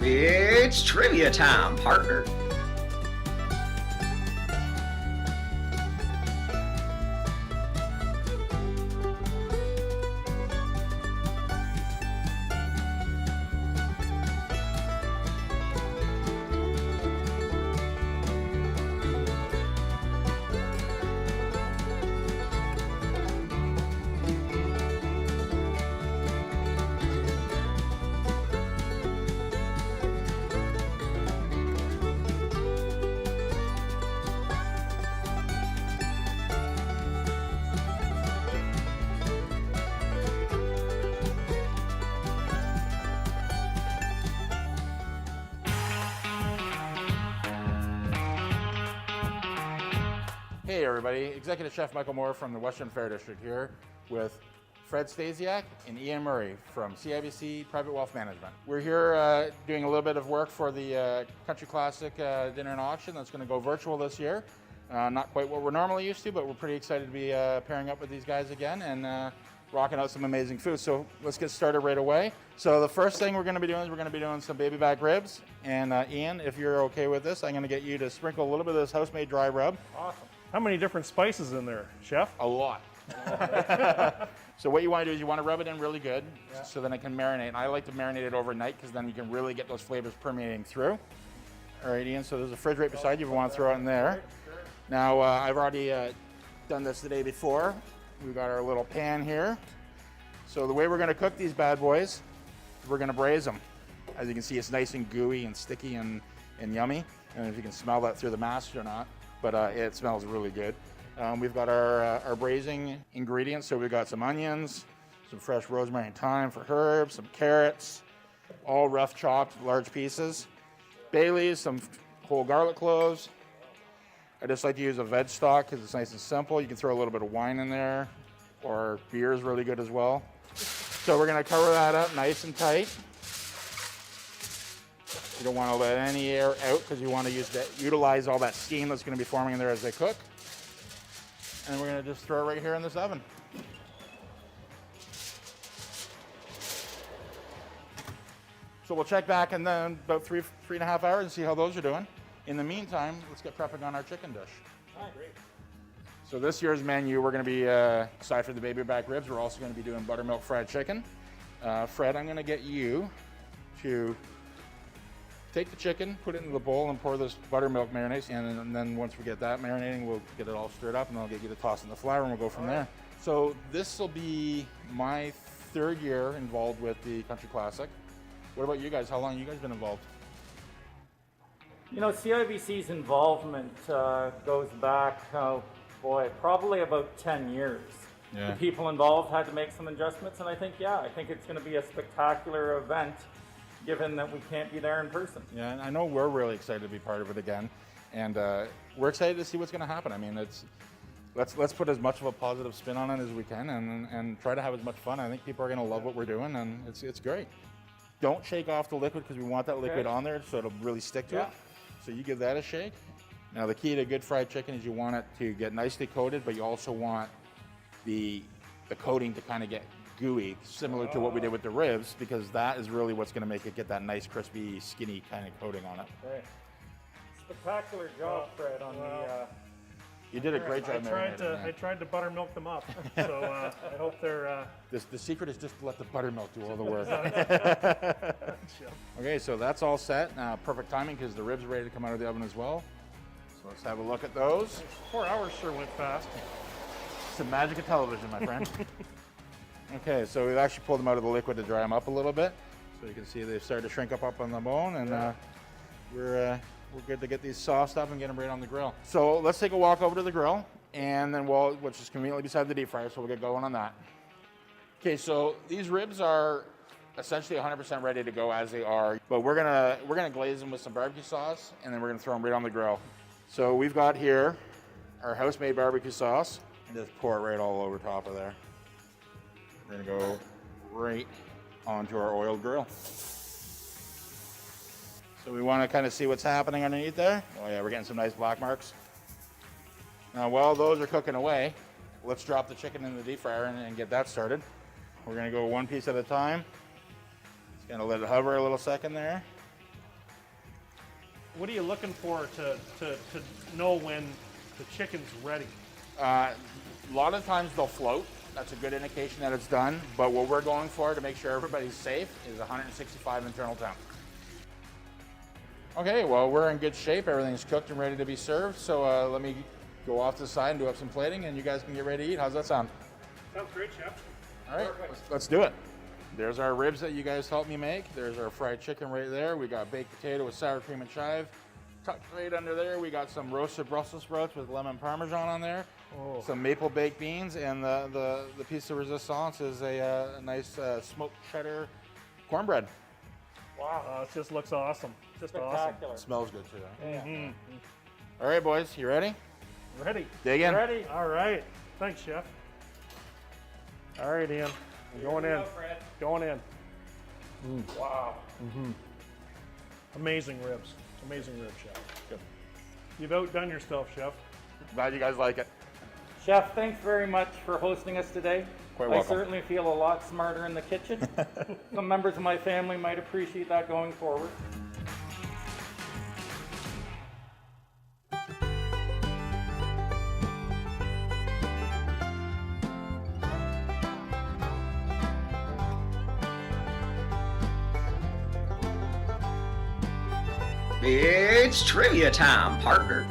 It's trivia time, partner. Hey everybody, Executive Chef Michael Moore from the Western Fair District here with Fred Stasiak and Ian Murray from CIBC Private Wealth Management. We're here doing a little bit of work for the Country Classic Dinner and Auction that's going to go virtual this year. Not quite what we're normally used to, but we're pretty excited to be pairing up with these guys again and rocking out some amazing food. So let's get started right away. So the first thing we're going to be doing is we're going to be doing some baby back ribs. And Ian, if you're okay with this, I'm going to get you to sprinkle a little bit of this house-made dry rub. Awesome. How many different spices in there, Chef? A lot. So what you want to do is you want to rub it in really good, so then it can marinate. And I like to marinate it overnight because then you can really get those flavors permeating through. All right, Ian, so there's a fridge right beside you if you want to throw it in there. Now, I've already done this the day before. We've got our little pan here. So the way we're going to cook these bad boys, we're going to braise them. As you can see, it's nice and gooey and sticky and yummy. And if you can smell that through the mask or not. But it smells really good. We've got our braising ingredients. So we've got some onions, some fresh rosemary and thyme for herbs, some carrots, all rough chopped, large pieces. Bay leaves, some whole garlic cloves. I just like to use a veg stock because it's nice and simple. You can throw a little bit of wine in there, or beer is really good as well. So we're gonna cover that up nice and tight. You don't want to let any air out because you want to utilize all that steam that's going to be forming in there as they cook. And we're going to just throw it right here in this oven. So we'll check back in then about three and a half hours and see how those are doing. In the meantime, let's get prepping on our chicken dish. All right, great. So this year's menu, we're going to be, aside from the baby back ribs, we're also going to be doing buttermilk fried chicken. Fred, I'm going to get you to take the chicken, put it into the bowl, and pour this buttermilk marinade. And then once we get that marinating, we'll get it all stirred up, and I'll get you to toss in the flour, and we'll go from there. So this will be my third year involved with the Country Classic. What about you guys? How long have you guys been involved? You know, CIBC's involvement goes back, probably about 10 years. Yeah. The people involved had to make some adjustments, and I think it's going to be a spectacular event, given that we can't be there in person. Yeah, and I know we're really excited to be part of it again, and we're excited to see what's going to happen. I mean, let's put as much of a positive spin on it as we can, and try to have as much fun. I think people are going to love what we're doing, and it's great. Don't shake off the liquid because we want that liquid on there so it'll really stick to it. So you give that a shake. Now the key to good fried chicken is you want it to get nicely coated, but you also want the coating to kind of get gooey, similar to what we did with the ribs, because that is really what's going to make it get that nice, crispy, skinny kind of coating on it. Right. Spectacular job, Fred, on the... You did a great job marinating. I tried to buttermilk them up, so I hope they're... The secret is just to let the buttermilk do all the work. Okay, so that's all set. Perfect timing because the ribs are ready to come out of the oven as well. So let's have a look at those. 4 hours sure went fast. It's the magic of television, my friend. Okay, so we've actually pulled them out of the liquid to dry them up a little bit. So you can see they've started to shrink up on the bone, and we're good to get these sauced up and get them right on the grill. So let's take a walk over to the grill, and then which is conveniently beside the deep fryer, so we'll get going on that. Okay, so these ribs are essentially 100% ready to go as they are, but we're gonna glaze them with some barbecue sauce, and then we're gonna throw them right on the grill. So we've got here our house-made barbecue sauce, and just pour it right all over top of there. We're gonna go right onto our oiled grill. So we want to kind of see what's happening underneath there. Oh yeah, we're getting some nice black marks. Now while those are cooking away, let's drop the chicken in the deep fryer and get that started. We're gonna go one piece at a time. Just gonna let it hover a little second there. What are you looking for to know when the chicken's ready? A lot of times they'll float. That's a good indication that it's done. But what we're going for to make sure everybody's safe is 165 internal temp. Okay, well, we're in good shape. Everything's cooked and ready to be served. So let me go off to the side and do up some plating, and you guys can get ready to eat. How's that sound? Sounds great, Chef. All right, let's do it. There's our ribs that you guys helped me make. There's our fried chicken right there. We got baked potato with sour cream and chive. Tucked right under there, we got some roasted Brussels sprouts with lemon parmesan on there. Oh. Some maple baked beans, and the piece de resistance is a nice smoked cheddar cornbread. Wow, it just looks awesome. Just awesome. Spectacular. Smells good too. Mm-hmm. All right, boys, you ready? Ready. Dig in. Ready? All right. Thanks, Chef. All right, Ian. I'm going in. Fred. Going in. Wow. Amazing ribs. Amazing ribs, Chef. Good. You've outdone yourself, Chef. Glad you guys like it. Chef, thanks very much for hosting us today. Quite I welcome. certainly feel a lot smarter in the kitchen. Some members of my family might appreciate that going forward. It's trivia time, partner.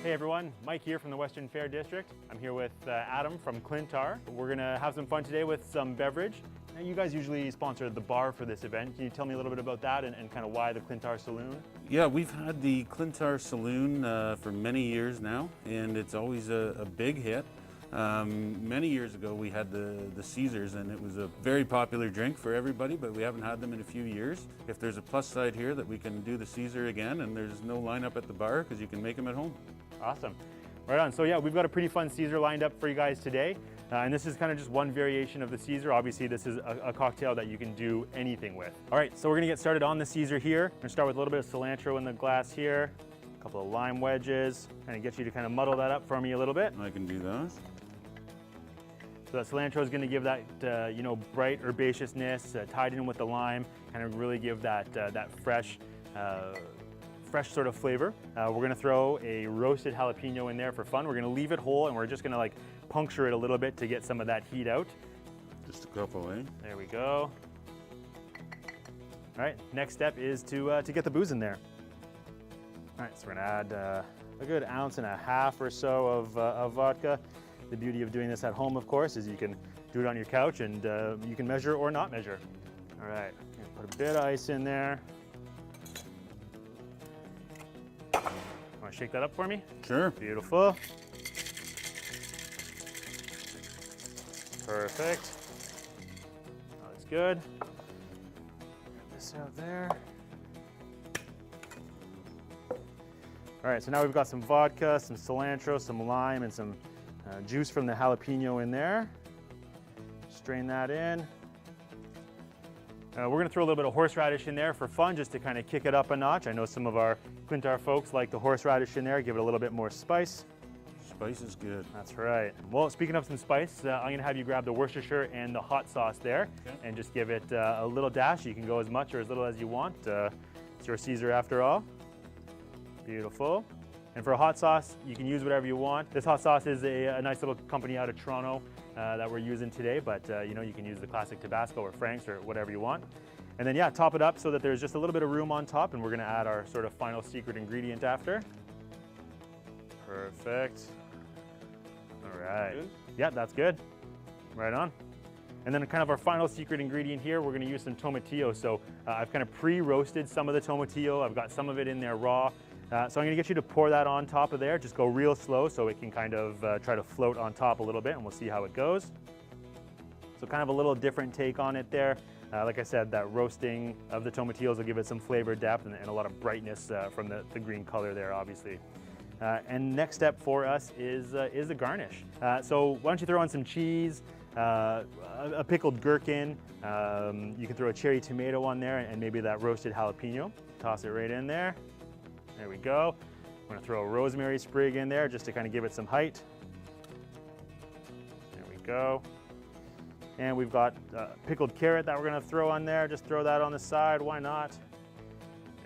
Hey everyone, Mike here from the Western Fair District. I'm here with Adam from Clintar. We're gonna have some fun today with some beverage. Now, you guys usually sponsor the bar for this event. Can you tell me a little bit about that and kind of why the Clintar Saloon? Yeah, we've had the Clintar Saloon for many years now, and it's always a big hit. Many years ago we had the Caesars, and it was a very popular drink for everybody, but we haven't had them in a few years. If there's a plus side here that we can do the Caesar again, and there's no lineup at the bar because you can make them at home. Awesome. Right on. So yeah, we've got a pretty fun Caesar lined up for you guys today. And this is kind of just one variation of the Caesar. Obviously, this is a cocktail that you can do anything with. All right, so we're gonna get started on the Caesar here. We're gonna start with a little bit of cilantro in the glass here, a couple of lime wedges, kind of get you to kind of muddle that up for me a little bit. I can do that. So that cilantro is going to give that, bright herbaceousness tied in with the lime, kind of really give that fresh sort of flavor. We're going to throw a roasted jalapeno in there for fun. We're going to leave it whole, and we're just going to puncture it a little bit to get some of that heat out. Just a couple, eh? There we go. All right, next step is to get the booze in there. All right, so we're going to add a good ounce and a half or so of vodka. The beauty of doing this at home, of course, is you can do it on your couch and you can measure or not measure. All right, put a bit of ice in there. Want to shake that up for me? Sure. Beautiful. Perfect. That's good. Get this out there. All right, so now we've got some vodka, some cilantro, some lime, and some juice from the jalapeno in there. Strain that in. We're gonna throw a little bit of horseradish in there for fun, just to kind of kick it up a notch. I know some of our Clintar folks like the horseradish in there, give it a little bit more spice. Spice is good. That's right. Well, speaking of some spice, I'm gonna have you grab the Worcestershire and the hot sauce there, and just give it a little dash. You can go as much or as little as you want. It's your Caesar after all. Beautiful. And for a hot sauce, you can use whatever you want. This hot sauce is a nice little company out of Toronto that we're using today, but you can use the classic Tabasco or Frank's or whatever you want. And then yeah, top it up so that there's just a little bit of room on top, and we're gonna add our sort of final secret ingredient after. Perfect. All right. Good? Yeah, that's good. Right on. And then kind of our final secret ingredient here, we're gonna use some tomatillo. So I've kind of pre-roasted some of the tomatillo. I've got some of it in there raw. So I'm going to get you to pour that on top of there. Just go real slow so it can kind of try to float on top a little bit, and we'll see how it goes. So kind of a little different take on it there. Like I said, that roasting of the tomatillos will give it some flavor depth and a lot of brightness from the green color there, obviously. And next step for us is the garnish. So why don't you throw on some cheese, a pickled gherkin, you can throw a cherry tomato on there and maybe that roasted jalapeno. Toss it right in there. There we go. I'm gonna throw a rosemary sprig in there just to kind of give it some height. There we go. And we've got pickled carrot that we're gonna throw on there. Just throw that on the side, why not?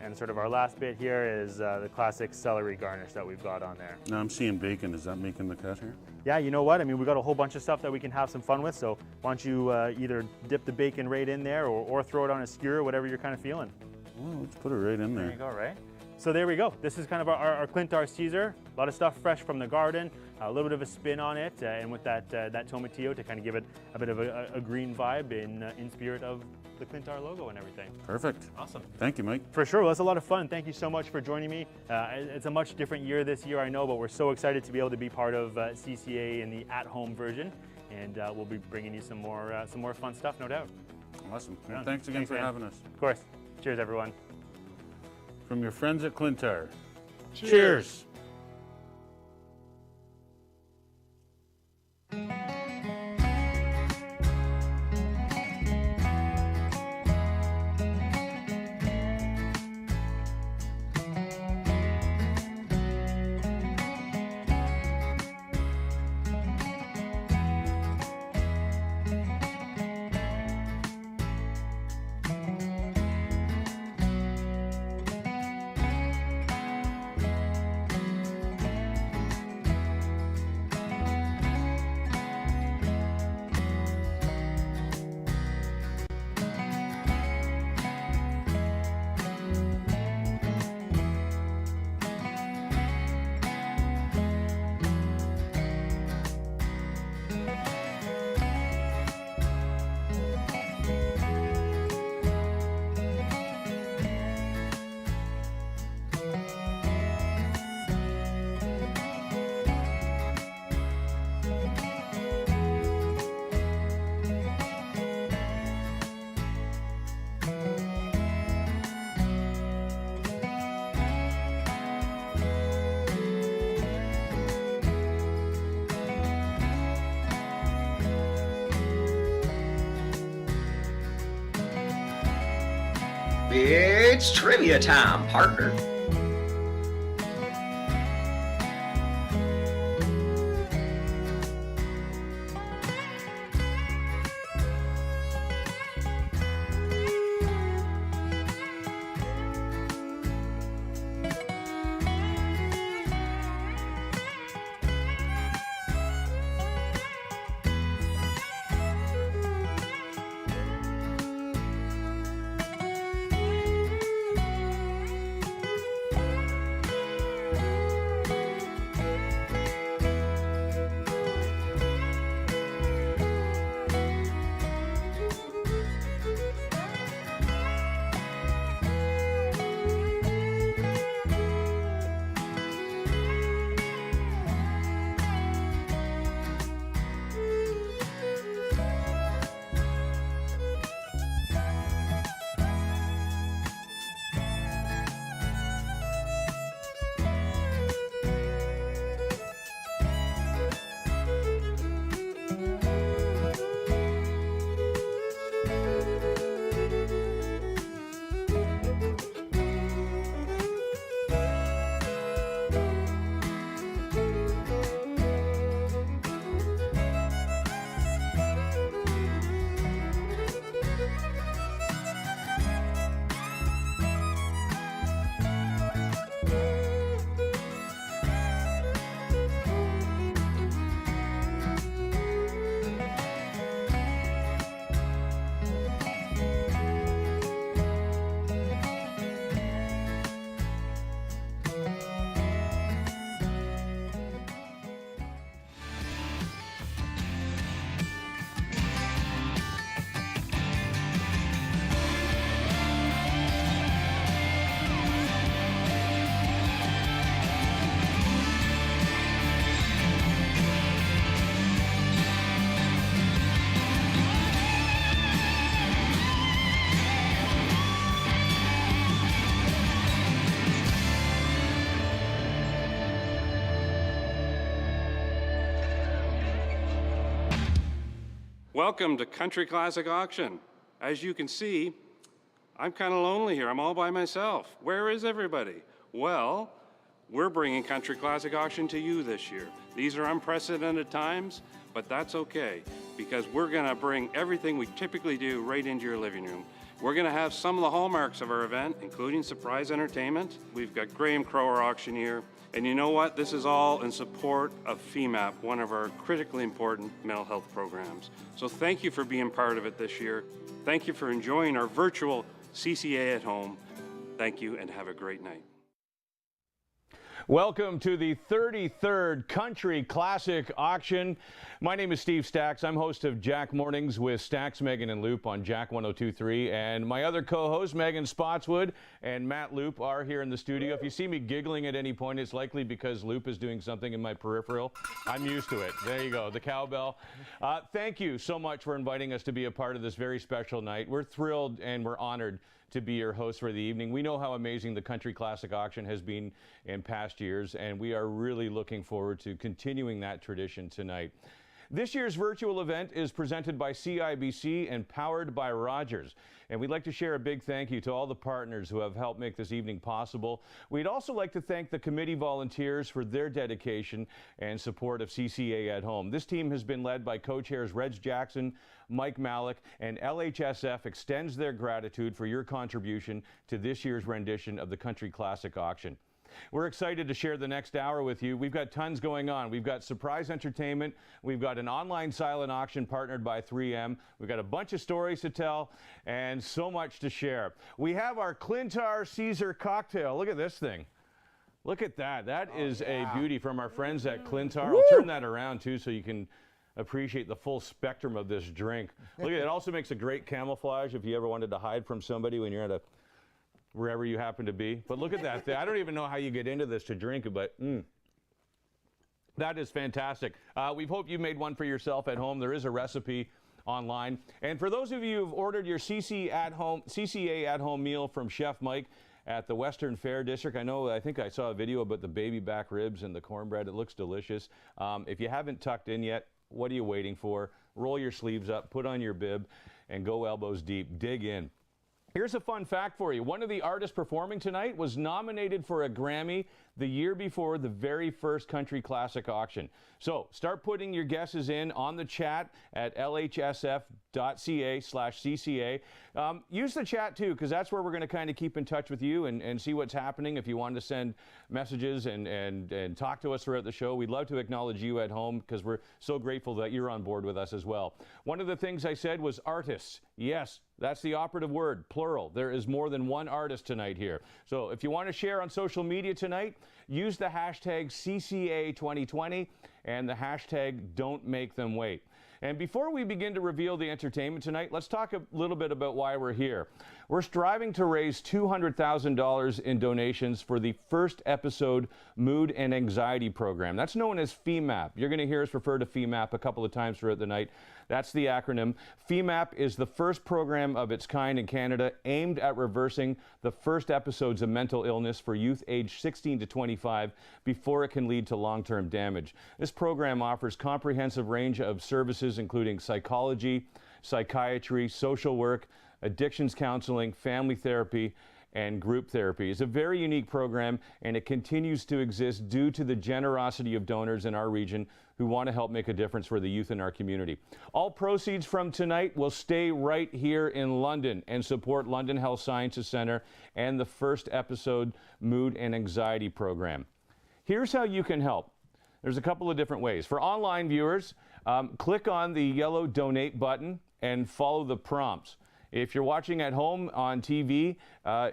And sort of our last bit here is the classic celery garnish that we've got on there. Now I'm seeing bacon. Is that making the cut here? Yeah, you know what? I mean, we've got a whole bunch of stuff that we can have some fun with. So why don't you either dip the bacon right in there or throw it on a skewer, whatever you're kind of feeling. Well, let's put it right in there. There you go, right? So there we go. This is kind of our Clintar Caesar. A lot of stuff fresh from the garden, a little bit of a spin on it, and with that tomatillo to kind of give it a bit of a green vibe in spirit of the Clintar logo and everything. Perfect. Awesome. Thank you, Mike. For sure. Well, that's a lot of fun. Thank you so much for joining me. It's a much different year this year, I know, but we're so excited to be able to be part of CCA in the at-home version, and we'll be bringing you some more fun stuff, no doubt. Awesome. Well, thanks again for man. having us. Of course. Cheers, everyone. From your friends at Clintar. Cheers. It's trivia time, partner. Welcome to Country Classic Auction. As you can see, I'm kind of lonely here. I'm all by myself. Where is everybody? Well, we're bringing Country Classic Auction to you this year. These are unprecedented times, but that's okay, because we're gonna bring everything we typically do right into your living room. We're gonna have some of the hallmarks of our event, including surprise entertainment. We've got Graham Crow, our auctioneer, and you know what? This is all in support of FEMAP, one of our critically important mental health programs. So thank you for being part of it this year. Thank you for enjoying our virtual CCA at home. Thank you and have a great night. Welcome to the 33rd Country Classic Auction. My name is Steve Stacks. I'm host of Jack Mornings with Stacks, Megan, and Loop on Jack 102.3. And my other co-hosts, Megan Spotswood and Matt Loop, are here in the studio. If you see me giggling at any point, it's likely because Loop is doing something in my peripheral. I'm used to it. There you go, the cowbell. Thank you so much for inviting us to be a part of this very special night. We're thrilled and we're honored to be your host for the evening. We know how amazing the Country Classic Auction has been in past years, and we are really looking forward to continuing that tradition tonight. This year's virtual event is presented by CIBC and powered by Rogers. And we'd like to share a big thank you to all the partners who have helped make this evening possible. We'd also like to thank the committee volunteers for their dedication and support of CCA at Home. This team has been led by co-chairs Reg Jackson, Mike Malik, and LHSF extends their gratitude for your contribution to this year's rendition of the Country Classic Auction. We're excited to share the next hour with you. We've got tons going on. We've got surprise entertainment. We've got an online silent auction partnered by 3M. We've got a bunch of stories to tell and so much to share. We have our Clintar Caesar cocktail. Look at this thing. Look at that. That is a beauty from our friends at Clintar. I'll turn that around too so you can appreciate the full spectrum of this drink. Look at it. It also makes a great camouflage if you ever wanted to hide from somebody when you're at wherever you happen to be. But look at that. I don't even know how you get into this to drink it, but that is fantastic. We hope you made one for yourself at home. There is a recipe online. And for those of you who've ordered your CCA at home meal from Chef Mike at the Western Fair District, I think I saw a video about the baby back ribs and the cornbread. It looks delicious. If you haven't tucked in yet, what are you waiting for? Roll your sleeves up, put on your bib, and go elbows deep. Dig in. Here's a fun fact for you. One of the artists performing tonight was nominated for a Grammy the year before the very first Country Classic Auction. So start putting your guesses in on the chat at lhsf.ca/CCA. Use the chat too, because that's where we're going to kind of keep in touch with you and see what's happening. If you want to send messages and talk to us throughout the show, we'd love to acknowledge you at home because we're so grateful that you're on board with us as well. One of the things I said was artists. Yes, that's the operative word, plural. There is more than one artist tonight here. So if you want to share on social media tonight, use the hashtag CCA2020 and the hashtag Don't Make Them Wait. And before we begin to reveal the entertainment tonight, let's talk a little bit about why we're here. We're striving to raise $200,000 in donations for the first episode Mood and Anxiety Program. That's known as FEMAP. You're going to hear us refer to FEMAP a couple of times throughout the night. That's the acronym. FEMAP is the first program of its kind in Canada aimed at reversing the first episodes of mental illness for youth aged 16 to 25 before it can lead to long-term damage. This program offers comprehensive range of services including psychology, psychiatry, social work, addictions counseling, family therapy, and group therapy. It's a very unique program, and it continues to exist due to the generosity of donors in our region who want to help make a difference for the youth in our community. All proceeds from tonight will stay right here in London and support London Health Sciences Centre and the first episode Mood and Anxiety Program. Here's how you can help. There's a couple of different ways. For online viewers, click on the yellow donate button and follow the prompts. If you're watching at home on TV,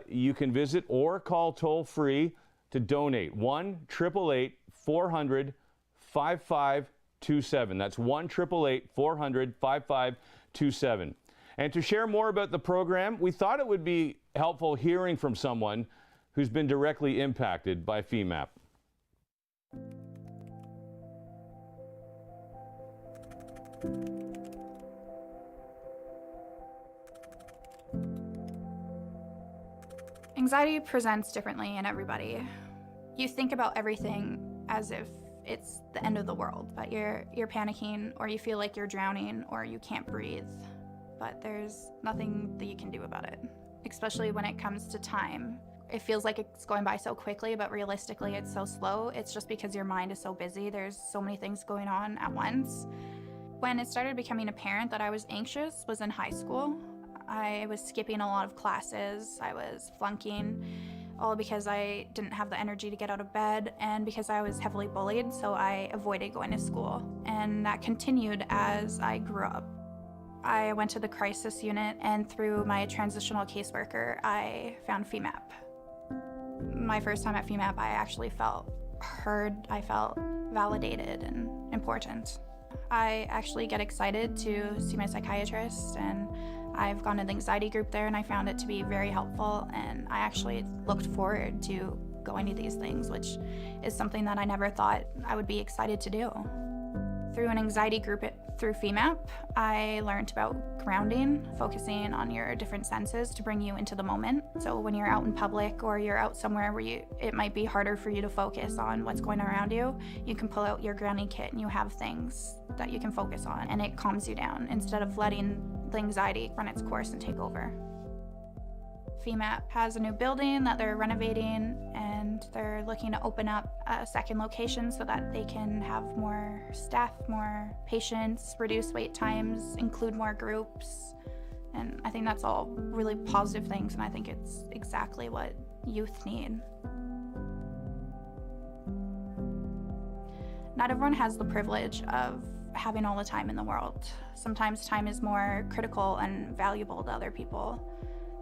you can visit or call toll-free to donate 1-888-400-5527. That's 1-888-400-5527. And to share more about the program, we thought it would be helpful hearing from someone who's been directly impacted by FEMAP. Anxiety presents differently in everybody. You think about everything as if it's the end of the world, but you're panicking, or you feel like you're drowning, or you can't breathe. But there's nothing that you can do about it, especially when it comes to time. It feels like it's going by so quickly, but realistically it's so slow. It's just because your mind is so busy. There's so many things going on at once. When it started becoming apparent that I was anxious was in high school. I was skipping a lot of classes. I was flunking, all because I didn't have the energy to get out of bed and because I was heavily bullied, so I avoided going to school. And that continued as I grew up. I went to the crisis unit, and through my transitional caseworker, I found FEMAP. My first time at FEMAP, I actually felt heard. I felt validated and important. I actually get excited to see my psychiatrist, and I've gone to the anxiety group there, and I found it to be very helpful, and I actually looked forward to going to these things, which is something that I never thought I would be excited to do. Through an anxiety group through FEMAP, I learned about grounding, focusing on your different senses to bring you into the moment. So when you're out in public or you're out somewhere where it might be harder for you to focus on what's going on around you, you can pull out your grounding kit and you have things that you can focus on, and it calms you down instead of letting the anxiety run its course and take over. FEMAP has a new building that they're renovating, and they're looking to open up a second location so that they can have more staff, more patients, reduce wait times, include more groups. And I think that's all really positive things, and I think it's exactly what youth need. Not everyone has the privilege of having all the time in the world. Sometimes time is more critical and valuable to other people.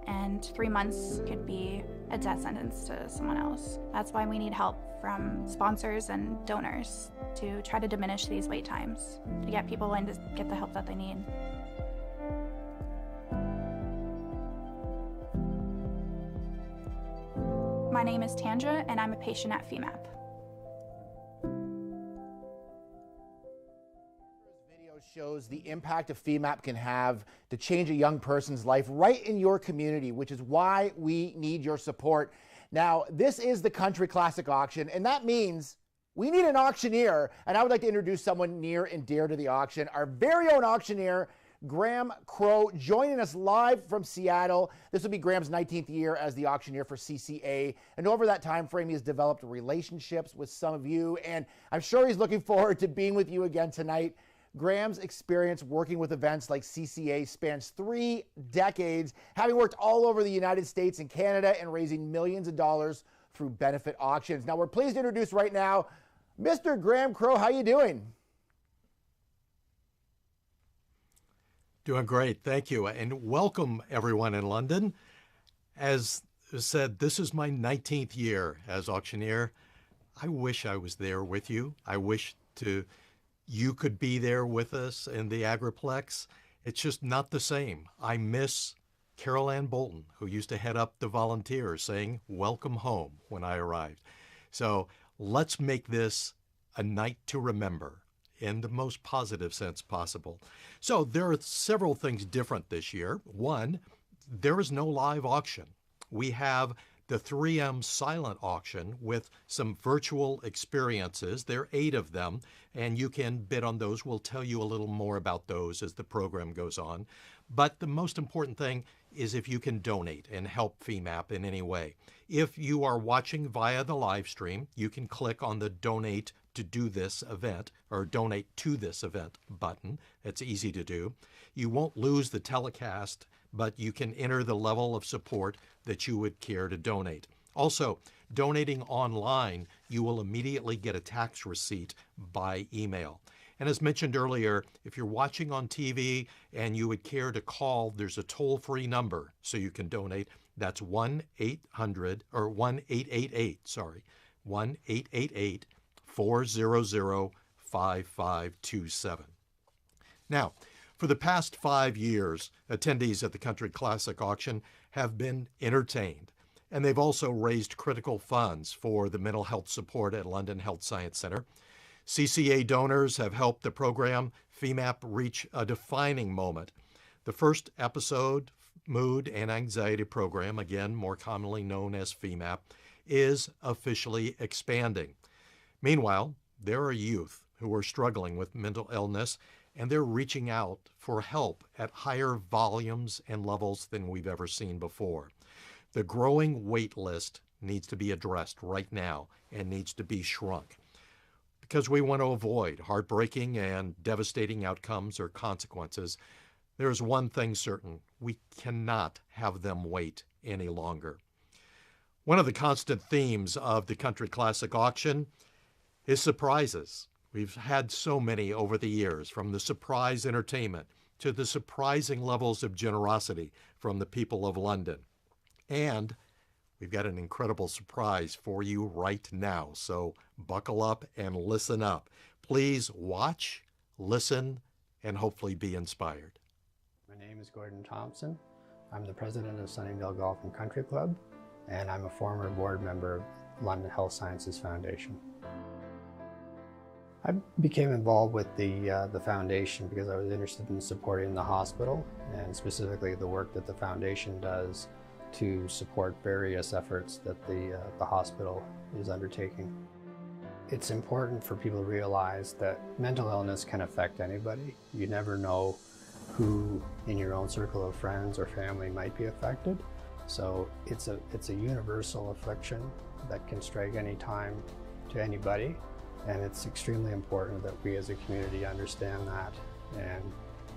And 3 months could be a death sentence to someone else. That's why we need help from sponsors and donors to try to diminish these wait times, to get people in to get the help that they need. My name is Tanja, and I'm a patient at FEMAP. Shows the impact a FEMAP can have to change a young person's life right in your community, which is why we need your support. Now, this is the Country Classic Auction, and that means we need an auctioneer, and I would like to introduce someone near and dear to the auction, our very own auctioneer, Graham Crow, joining us live from Seattle. This will be Graham's 19th year as the auctioneer for CCA, and over that time frame, he has developed relationships with some of you, and I'm sure he's looking forward to being with you again tonight. Graham's experience working with events like CCA spans 3 decades, having worked all over the United States and Canada and raising millions of dollars through benefit auctions. Now, we're pleased to introduce right now Mr. Graham Crow. How you doing? Doing great, thank you, and welcome everyone in London. As said, this is my 19th year as auctioneer. I wish I was there with you. I wish you could be there with us in the Agriplex. It's just not the same. I miss Carol Ann Bolton, who used to head up the volunteers, saying, "Welcome home," when I arrived. So let's make this a night to remember in the most positive sense possible. So there are several things different this year. One, there is no live auction. We have the 3M silent auction with some virtual experiences. There are 8 of them, and you can bid on those. We'll tell you a little more about those as the program goes on. But the most important thing is if you can donate and help FEMAP in any way. If you are watching via the live stream, you can click on the Donate to do this event or Donate to this event button. It's easy to do. You won't lose the telecast, but you can enter the level of support that you would care to donate. Also, donating online, you will immediately get a tax receipt by email. And as mentioned earlier, if you're watching on TV and you would care to call, there's a toll-free number so you can donate. That's 1-800-400-5527. Now, for the past 5 years, attendees at the Country Classic Auction have been entertained, and they've also raised critical funds for the mental health support at London Health Science Centre. CCA donors have helped the program FEMAP reach a defining moment. The first episode, Mood and Anxiety Program, again more commonly known as FEMAP, is officially expanding. Meanwhile, there are youth who are struggling with mental illness, and they're reaching out for help at higher volumes and levels than we've ever seen before. The growing wait list needs to be addressed right now and needs to be shrunk, because we want to avoid heartbreaking and devastating outcomes or consequences. There's one thing certain: we cannot have them wait any longer. One of the constant themes of the Country Classic Auction is surprises. We've had so many over the years, from the surprise entertainment to the surprising levels of generosity from the people of London. And we've got an incredible surprise for you right now, so buckle up and listen up. Please watch, listen, and hopefully be inspired. My name is Gordon Thompson. I'm the president of Sunningdale Golf and Country Club, and I'm a former board member of London Health Sciences Foundation. I became involved with the foundation because I was interested in supporting the hospital, and specifically the work that the foundation does to support various efforts that the hospital is undertaking. It's important for people to realize that mental illness can affect anybody. You never know who in your own circle of friends or family might be affected. So it's a universal affliction that can strike any time to anybody. And it's extremely important that we as a community understand that and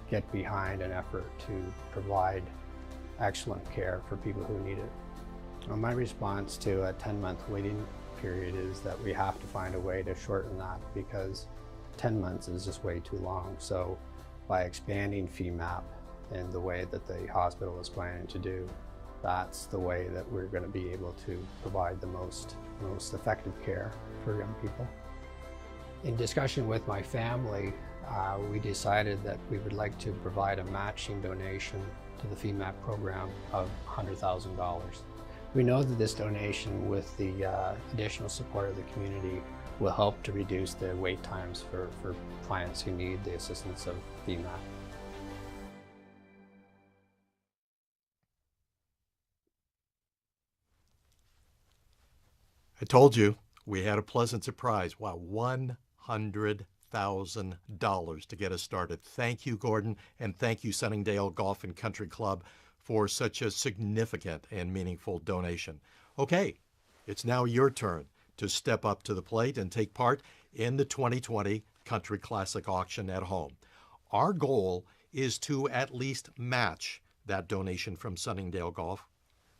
get behind an effort to provide excellent care for people who need it. Well, my response to a 10-month waiting period is that we have to find a way to shorten that, because 10 months is just way too long. So by expanding FEMAP in the way that the hospital is planning to do, that's the way that we're going to be able to provide the most effective care for young people. In discussion with my family, we decided that we would like to provide a matching donation to the FEMAP program of $100,000. We know that this donation, with the additional support of the community, will help to reduce the wait times for clients who need the assistance of FEMAP. I told you we had a pleasant surprise. Wow, $100,000 to get us started. Thank you, Gordon, and thank you, Sunningdale Golf and Country Club, for such a significant and meaningful donation. Okay, it's now your turn to step up to the plate and take part in the 2020 Country Classic Auction at home. Our goal is to at least match that donation from Sunningdale Golf.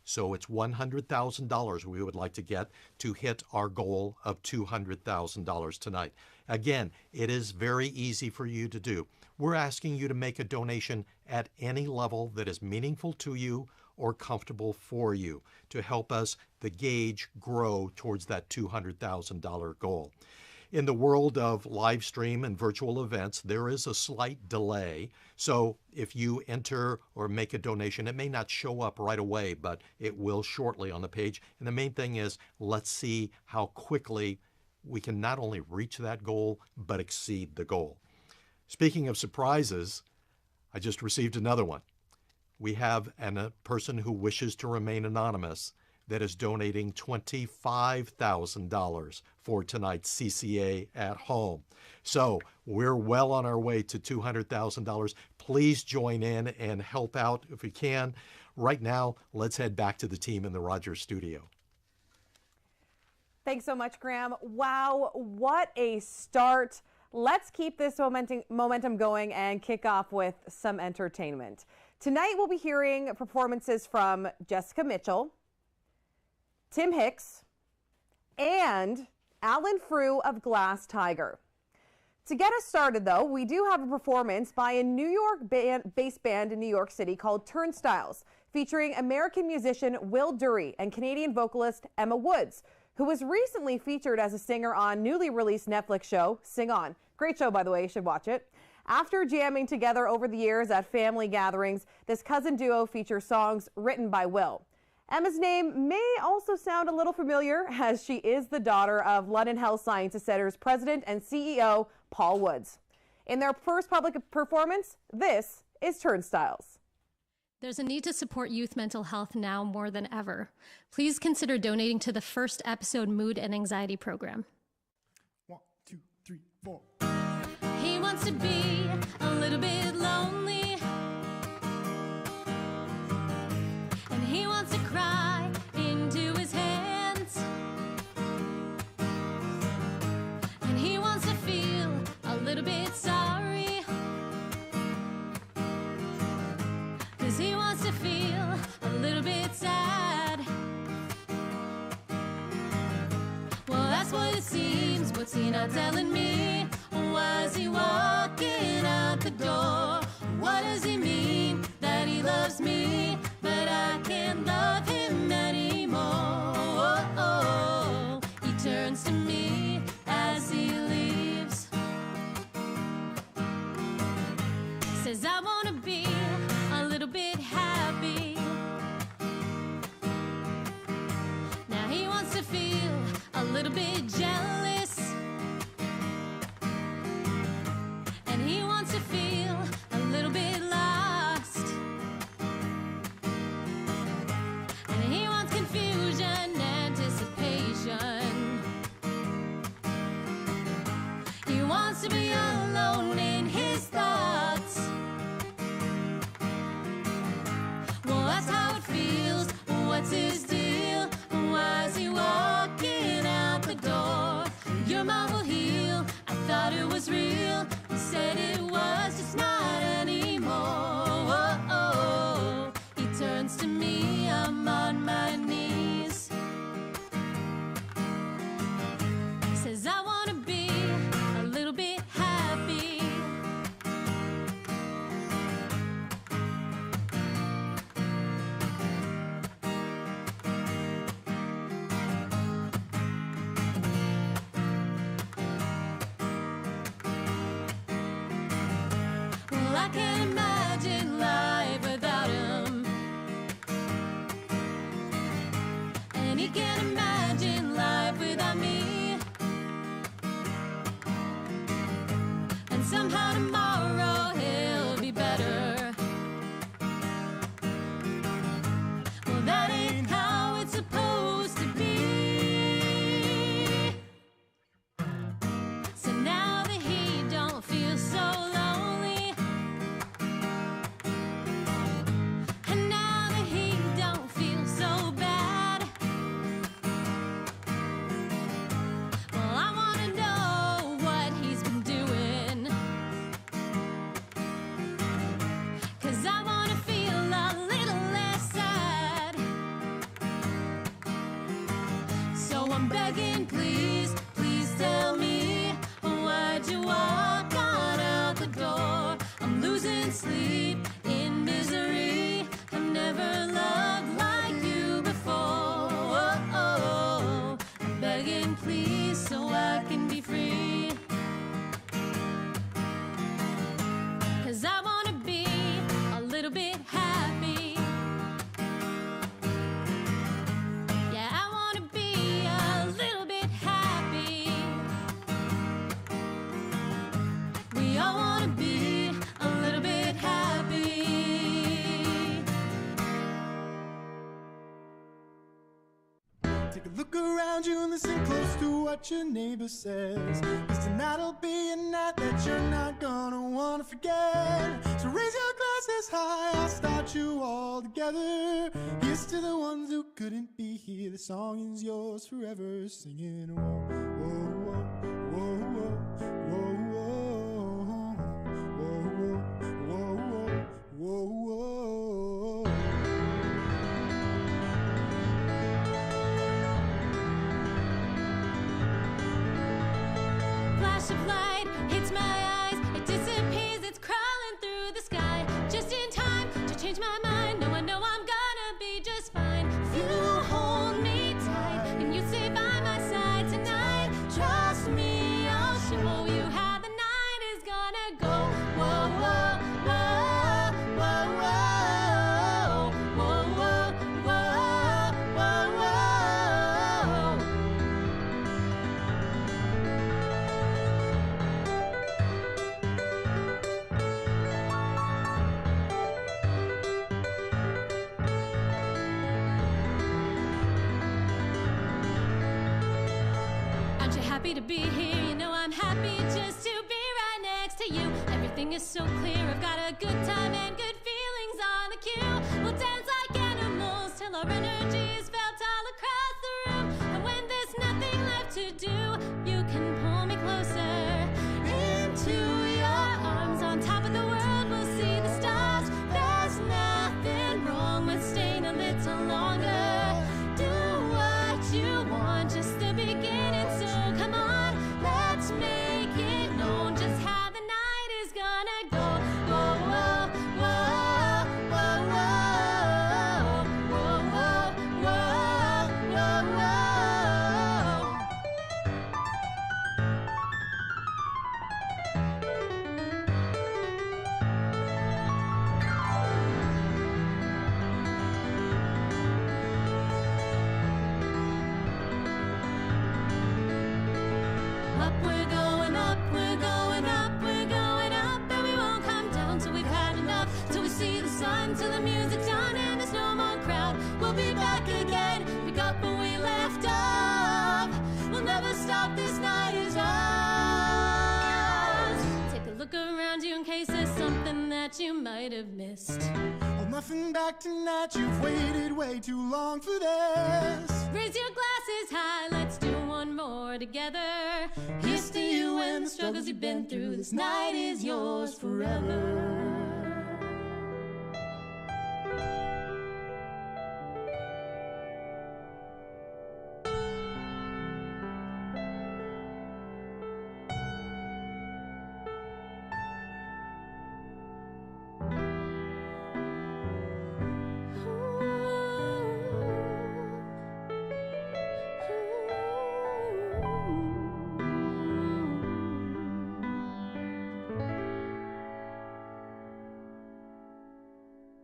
So it's $100,000 we would like to get to hit our goal of $200,000 tonight. Again, it is very easy for you to do. We're asking you to make a donation at any level that is meaningful to you or comfortable for you to help us, the gauge, grow towards that $200,000 goal. In the world of live stream and virtual events, there is a slight delay. So if you enter or make a donation, it may not show up right away, but it will shortly on the page. And the main thing is, let's see how quickly we can not only reach that goal, but exceed the goal. Speaking of surprises, I just received another one. We have a person who wishes to remain anonymous that is donating $25,000 for tonight's CCA at home. So we're well on our way to $200,000. Please join in and help out if you can. Right now, let's head back to the team in the Rogers studio. Thanks so much, Graham. Wow, what a start. Let's keep this momentum going and kick off with some entertainment. Tonight, we'll be hearing performances from Jessica Mitchell, Tim Hicks, and Alan Frew of Glass Tiger. To get us started, though, we do have a performance by a New York-based band in New York City called Turnstiles, featuring American musician Will Dury and Canadian vocalist Emma Woods, who was recently featured as a singer on newly released Netflix show Sing On. Great show, by the way, you should watch it. After jamming together over the years at family gatherings, this cousin duo features songs written by Will. Emma's name may also sound a little familiar, as she is the daughter of London Health Sciences Centre's president and CEO, Paul Woods. In their first public performance, this is Turnstiles. There's a need to support youth mental health now more than ever. Please consider donating to the First Episode Mood and Anxiety Program. 1, 2, He wants to be a little bit lonely, and he wants to cry into his hands, and he wants to feel a little bit sorry, 'cause he wants to feel a little bit sad. Well, that's what it seems. What's he not telling me? Why is he walking out the door? What does he mean that he loves me, but I can't love him anymore? He turns to me as he leaves, says I want to be a little bit happy. Now he wants to feel a little bit jealous, and he wants to feel a little bit lost, and he wants confusion, anticipation. He wants to be alone in his thoughts. Well, that's how it feels. What's his deal? Why is he walking out the door? Your mouth will heal. I thought it was real. You said it was just not anymore. He turns to me. I'm on my knees. Says I want to be a little bit happy. Well, I can't imagine life without him, and he can't imagine life without me. And somehow tomorrow he'll be better. Well, that ain't how it's supposed to be. So now that he don't feel so lonely, and now that he don't feel so bad, well, I want to know what he's been doing, 'cause I want to feel a little less sad. So I'm begging, please, please tell me, why'd you walk on out the door? I'm losing sleep in misery. I've never loved like you before. I'm begging, please, so I can be free. 'Cause I want to be a little bit happy. Yeah, I want to be a little bit happy. We all want to be a little bit happy. Take a look around you and listen close to what your neighbor says, 'cause tonight'll be a night that you're not gonna wanna forget. So raise your glasses high, I'll start you all together. Here's to the ones who couldn't be here. The song is yours forever, singing whoa, whoa, whoa, whoa, whoa, whoa, whoa, whoa, whoa, whoa. Flash of light hits my eyes, it disappears, it's crawling through the sky. Just in time to change my mind. No, I know I'm gonna be just fine. If you hold me tight and you stay by my side tonight, trust me, I'll show you how the night is gonna go. Whoa, whoa, whoa, whoa, whoa, whoa, whoa, whoa, whoa, whoa. Aren't you happy to be here? You know I'm happy. happy just to be right next to you. Everything is so clear, I've got a good time and good feelings on the queue. We'll dance like animals till our energy is felt all across the room. And when there's nothing left to do, you can pull me closer into your arms. On top of the world, we'll see the stars. There's nothing wrong with staying a little longer. Do what you want, just the beginning. So come on, let's make it known just how the night is gonna go. Whoa, whoa, whoa, whoa, whoa, whoa, whoa, whoa, whoa. Up we're going up, we're going up, we're going up, and we won't come down till we've had enough, till we see the sun, till the music's done and there's no more crowd. We'll be back again, pick up where we left off. We'll never stop, this night is ours. Take a look around you in case there's something that you might have missed. Hold nothing back tonight, you've waited way too long for this. Raise your glasses high, let's do one more together. Here's to you and the struggles you've been through. This night is yours forever.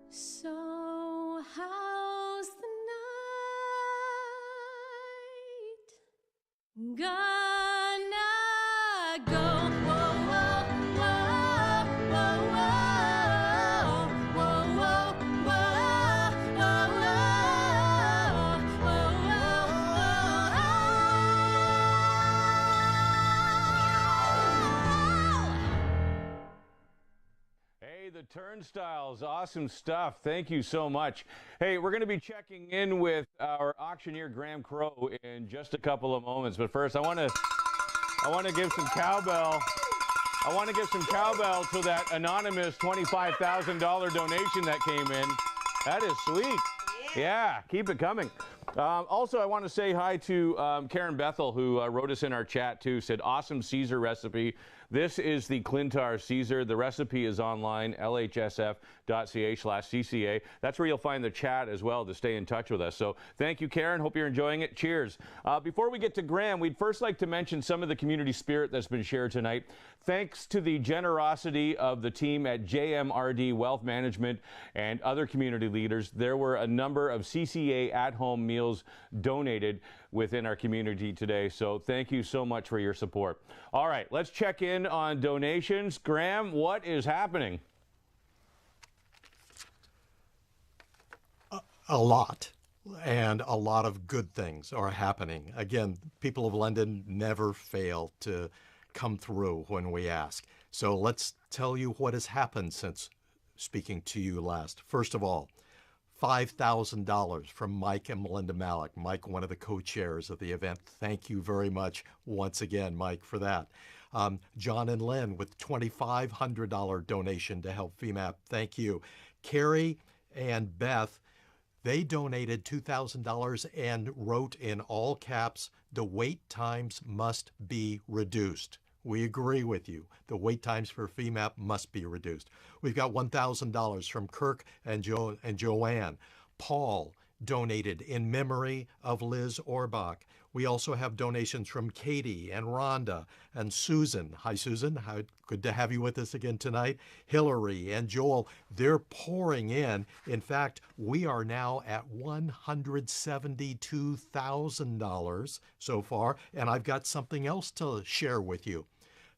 So how's the night gonna go? Whoa, whoa, whoa, whoa, whoa, whoa, whoa, whoa, Hey, the Turnstiles, awesome stuff. Thank you so much. Hey, we're going to be checking in with our auctioneer Graham Crow in just a couple of moments. But first, I want to give some cowbell. I want to give some cowbell to that anonymous $25,000 donation that came in. That is sweet. Yeah, keep it coming. Also, I want to say hi to Karen Bethel, who wrote us in our chat too, said, awesome Caesar recipe. This is the Clintar Caesar. The recipe is online, lhsf.ca/CCA. That's where you'll find the chat as well to stay in touch with us. So thank you, Karen. Hope you're enjoying it. Cheers. Before we get to Graham, we'd first like to mention some of the community spirit that's been shared tonight. Thanks to the generosity of the team at JMRD Wealth Management and other community leaders, there were a number of CCA at-home meals donated within our community today. So thank you so much for your support. All right, let's check in on donations. Graham, what is happening? A lot. And a lot of good things are happening. Again, people of London never fail to come through when we ask. So let's tell you what has happened since speaking to you last. First of all, $5,000 from Mike and Melinda Malik. Mike, one of the co-chairs of the event. Thank you very much once again, Mike, for that. John and Lynn with $2,500 donation to help FEMAP. Thank you. Carrie and Beth, they donated $2,000 and wrote in all caps, the wait times must be reduced. We agree with you. The wait times for FEMAP must be reduced. We've got $1,000 from Kirk and Joanne. Paul donated in memory of Liz Orbach. We also have donations from Katie and Rhonda and Susan. Hi, Susan. How good to have you with us again tonight. Hillary and Joel, they're pouring in. In fact, we are now at $172,000 so far, and I've got something else to share with you.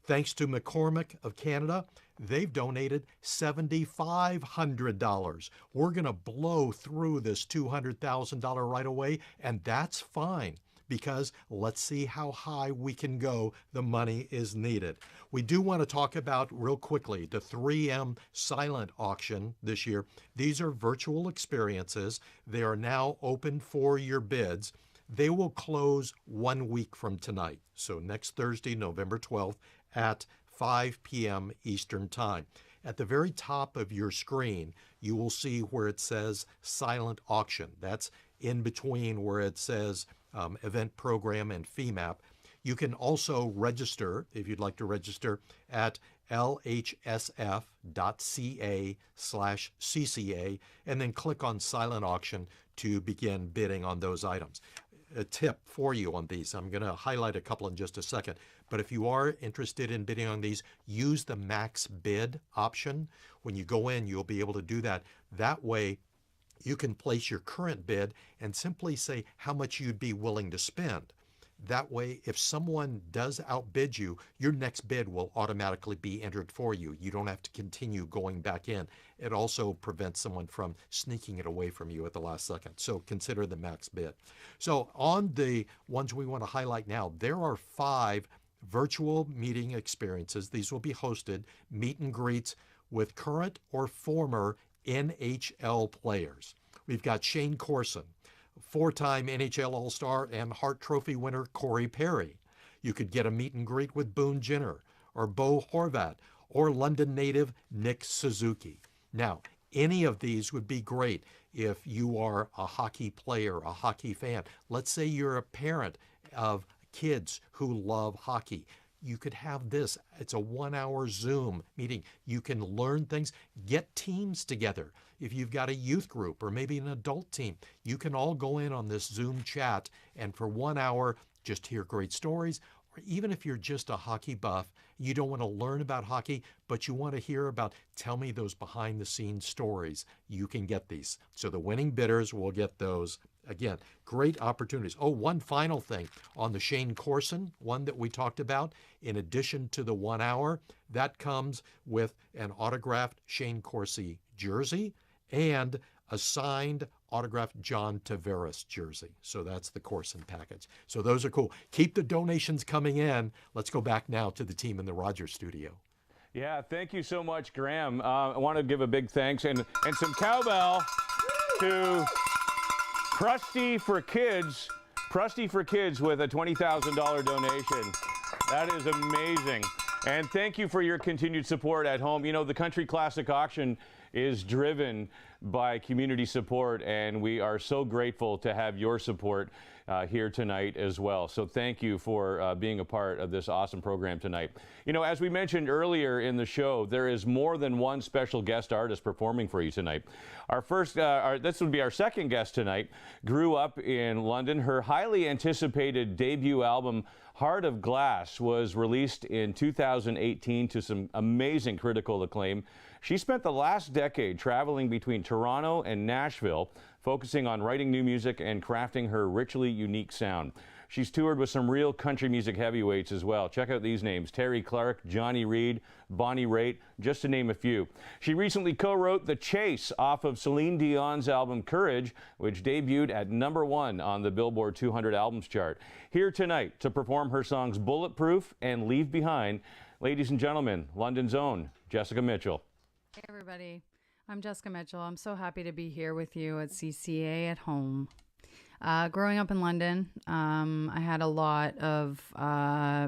Thanks to McCormick of Canada, they've donated $7,500. We're going to blow through this $200,000 right away, and that's fine because let's see how high we can go. The money is needed. We do want to talk about real quickly the 3M silent auction this year. These are virtual experiences. They are now open for your bids. They will close 1 week from tonight, so next Thursday, November 12th at 5 p.m. Eastern Time. At the very top of your screen, you will see where it says silent auction. That's in between where it says event program and fee map. You can also register, if you'd like to register, at lhsf.ca/CCA, and then click on silent auction to begin bidding on those items. A tip for you on these, I'm going to highlight a couple in just a second, but if you are interested in bidding on these, use the max bid option. When you go in, you'll be able to do that. That way, you can place your current bid and simply say how much you'd be willing to spend. That way, if someone does outbid you, your next bid will automatically be entered for you. You don't have to continue going back in. It also prevents someone from sneaking it away from you at the last second. So consider the max bid. So on the ones we want to highlight now, there are 5 virtual meeting experiences. These will be hosted, meet and greets with current or former NHL players. We've got Shane Corson, 4-time NHL All-Star and Hart Trophy winner Corey Perry. You could get a meet and greet with Boone Jenner or Bo Horvat or London native Nick Suzuki. Now, any of these would be great if you are a hockey player, a hockey fan. Let's say you're a parent of kids who love hockey. You could have this. It's a 1-hour Zoom meeting. You can learn things, get teams together. If you've got a youth group or maybe an adult team, you can all go in on this Zoom chat and for 1 hour just hear great stories. Or even if you're just a hockey buff, you don't want to learn about hockey, but you want to hear about, tell me those behind the scenes stories. You can get these. So the winning bidders will get those. Again, great opportunities. Oh, one final thing on the Shane Corson one that we talked about, in addition to the 1 hour, that comes with an autographed Shane Corsi jersey and a signed autographed John Tavares jersey. So that's the Corson package. So those are cool. Keep the donations coming in. Let's go back now to the team in the Rogers studio. Yeah, thank you so much, Graham. I want to give a big thanks and some cowbell to Prusty for Kids with a $20,000 donation. That is amazing. And thank you for your continued support at home. You know, the Country Classic Auction is driven by community support, and we are so grateful to have your support here tonight as well. So thank you for being a part of this awesome program tonight. You know, as we mentioned earlier in the show, there is more than one special guest artist performing for you tonight. Our first, this would be our second guest tonight, grew up in London. Her highly anticipated debut album, Heart of Glass, was released in 2018 to some amazing critical acclaim. She spent the last decade traveling between Toronto and Nashville, focusing on writing new music and crafting her richly unique sound. She's toured with some real country music heavyweights as well. Check out these names: Terry Clark, Johnny Reed, Bonnie Raitt, just to name a few. She recently co-wrote The Chase off of Celine Dion's album Courage, which debuted at #1 on the Billboard 200 albums chart. Here tonight to perform her songs Bulletproof and Leave Behind, ladies and gentlemen, London's own Jessica Mitchell. Hey everybody, I'm Jessica Mitchell. I'm so happy to be here with you at CCA at home. Growing up in London, I had a lot of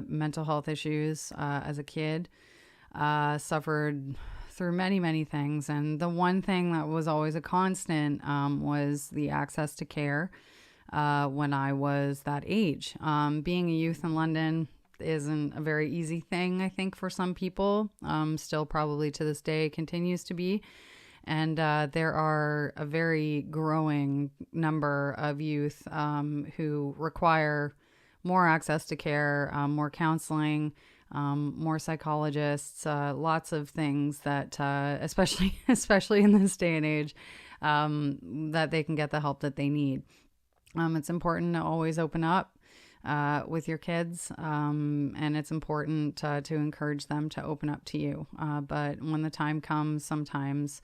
mental health issues as a kid, suffered through many things, and the one thing that was always a constant was the access to care when I was that age. Being a youth in London isn't a very easy thing, I think, for some people. Still probably to this day continues to be. And there are a very growing number of youth who require more access to care, more counseling, more psychologists, lots of things that, especially in this day and age, that they can get the help that they need. It's important to always open up with your kids, and it's important to encourage them to open up to you. But when the time comes, sometimes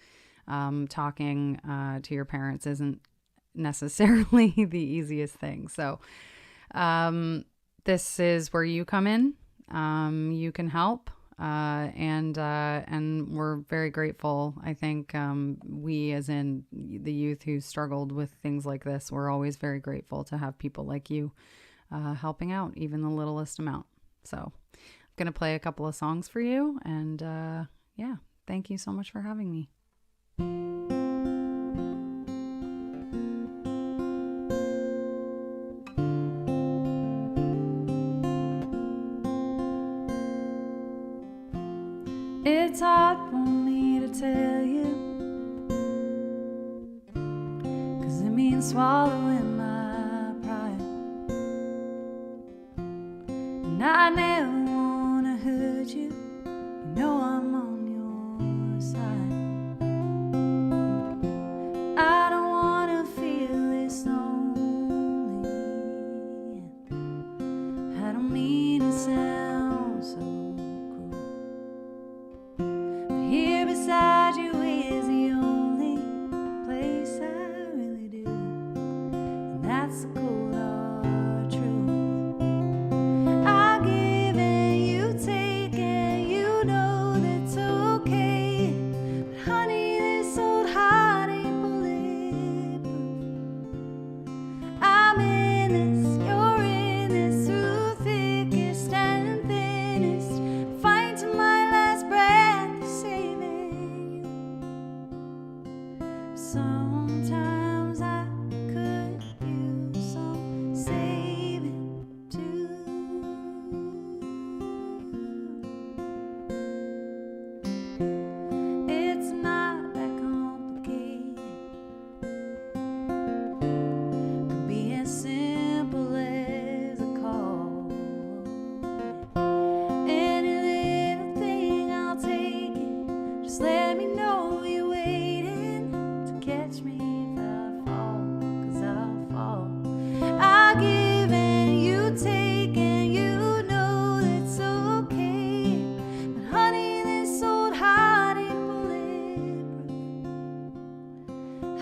talking to your parents isn't necessarily the easiest thing. So This is where you come in. You can help. And we're very grateful. I think we, as in the youth who struggled with things like this, we're always very grateful to have people like you helping out, even the littlest amount. So I'm going to play a couple of songs for you. And yeah, thank you so much for having me. It's hard for me to tell you, 'cause it means swallowing my pride. And I never wanna hurt you, you know I'm on your side. I don't wanna feel this lonely, I don't mean to sound so. Here beside you is the only place I really do, and that's the cold hard truth. I give and you take, and you know that's okay. But honey, this old heart ain't bulletproof. I'm in this, you're in this, through thickest and thinnest, fight to my last breath. Sometimes I could use some saving too. It's not that complicated. Could be as simple as a call. Any little thing, I'll take it. Just let me know you're waiting. Catch me if I fall, 'cause I'll fall. I give and you take, and you know it's okay. But honey, this old heart ain't bulletproof.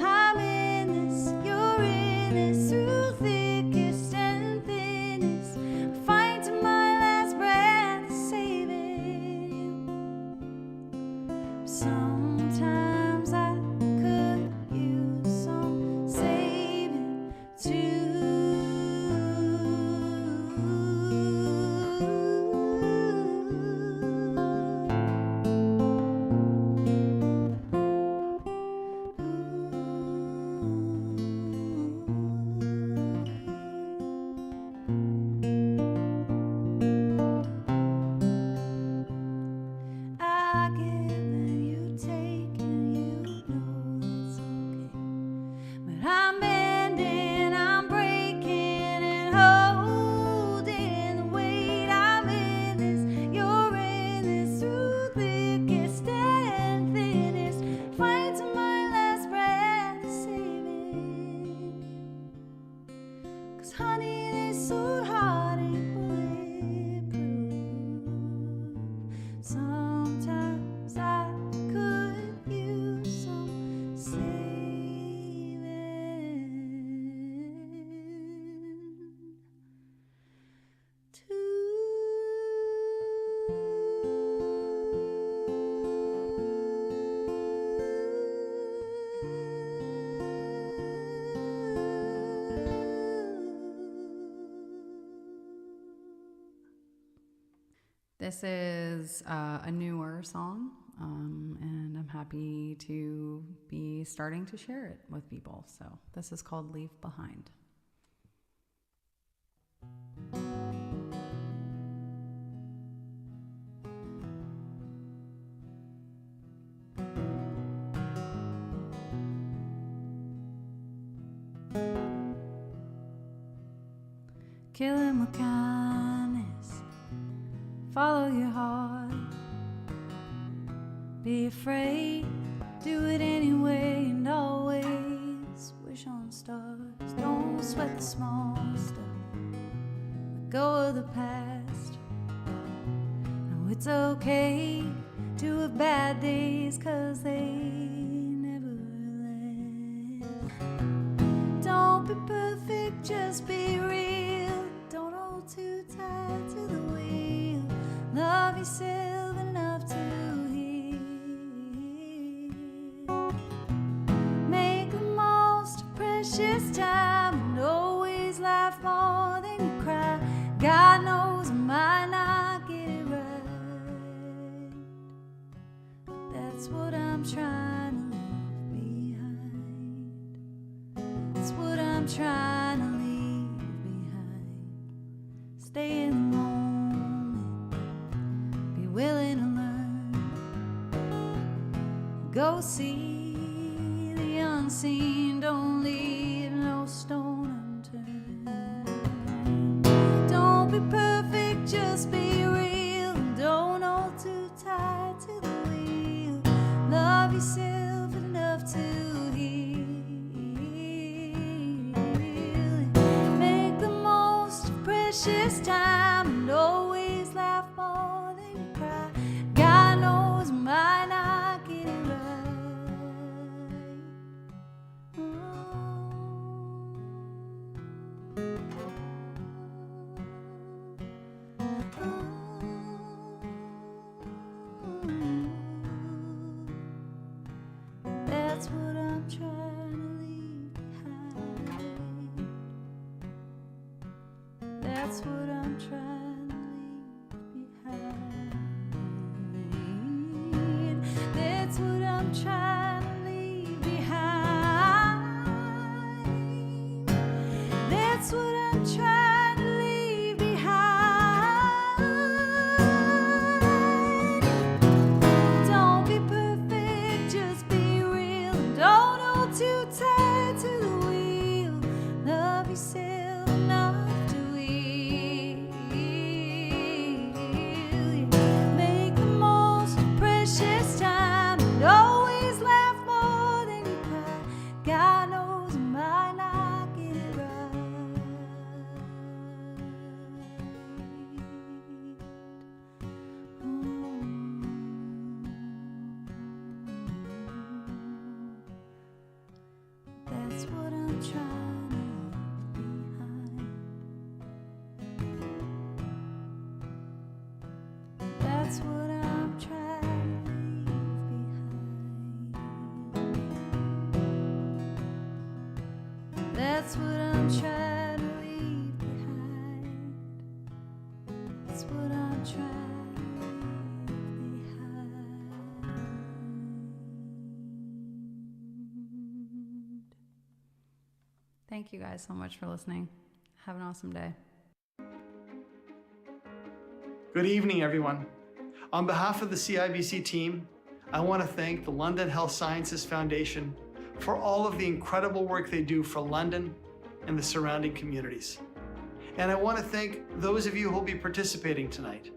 I'm in this, you're in this, through thickest and thinnest, fight to my last breath, saving you. Sometimes I could use some saving too. I give and you take, and you know it's okay. But I'm bending, I'm breaking, and holding the weight. I'm in this, you're in this, through thickest and thinnest, fight to my last breath, saving. 'Cause honey, this old heart ain't bulletproof. Sometimes I could use some saving This is a newer song, and I'm happy to be starting to share it with people. So this is called Leave Behind. Kill him with kindness, follow your heart, be afraid, do it anyway, and always wish on stars. Don't sweat the small stuff, let go of the past. No, it's okay to have bad days, 'cause they never last. Don't be perfect, just be real. too tied to the wheel. Love yourself enough to heal. Make the most precious time and always laugh more than you cry. God knows I might not get it right, but that's what I'm trying to leave behind. That's what I'm trying to leave behind. Stay in the moment, be willing to learn. Go see the unseen, don't leave no stone unturned. Don't be perfect, just be real. Don't hold too tight to the wheel. Love yourself enough to heal. Make the most precious time and always laugh more than you cry. God knows I might not get it right. That's what I'm trying to leave behind. That's what I'm trying to leave behind. That's what I'm trying to leave behind. That's what I'm trying to leave behind. Don't be perfect, just be real. Don't hold too tight to the wheel. Love yourself enough to heal. Make the most precious time and always laugh more than you cry. God knows I might not get it right. That's what I'm trying to leave behind. That's what I'm trying to leave behind. That's what I'm trying to leave behind. That's what I'm trying to leave behind. Thank you guys so much for listening. Have an awesome day. Good evening, everyone. On behalf of the CIBC team, I want to thank the London Health Sciences Foundation for all of the incredible work they do for London and the surrounding communities. And I want to thank those of you who will be participating tonight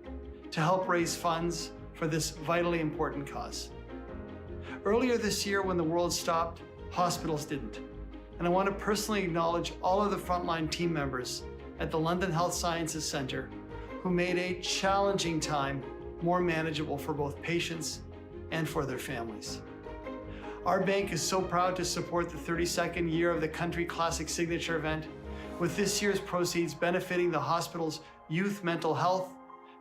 to help raise funds for this vitally important cause. Earlier this year, when the world stopped, hospitals didn't. And I want to personally acknowledge all of the frontline team members at the London Health Sciences Centre who made a challenging time more manageable for both patients and for their families. Our bank is so proud to support the 32nd year of the Country Classic Signature event, with this year's proceeds benefiting the hospital's youth mental health,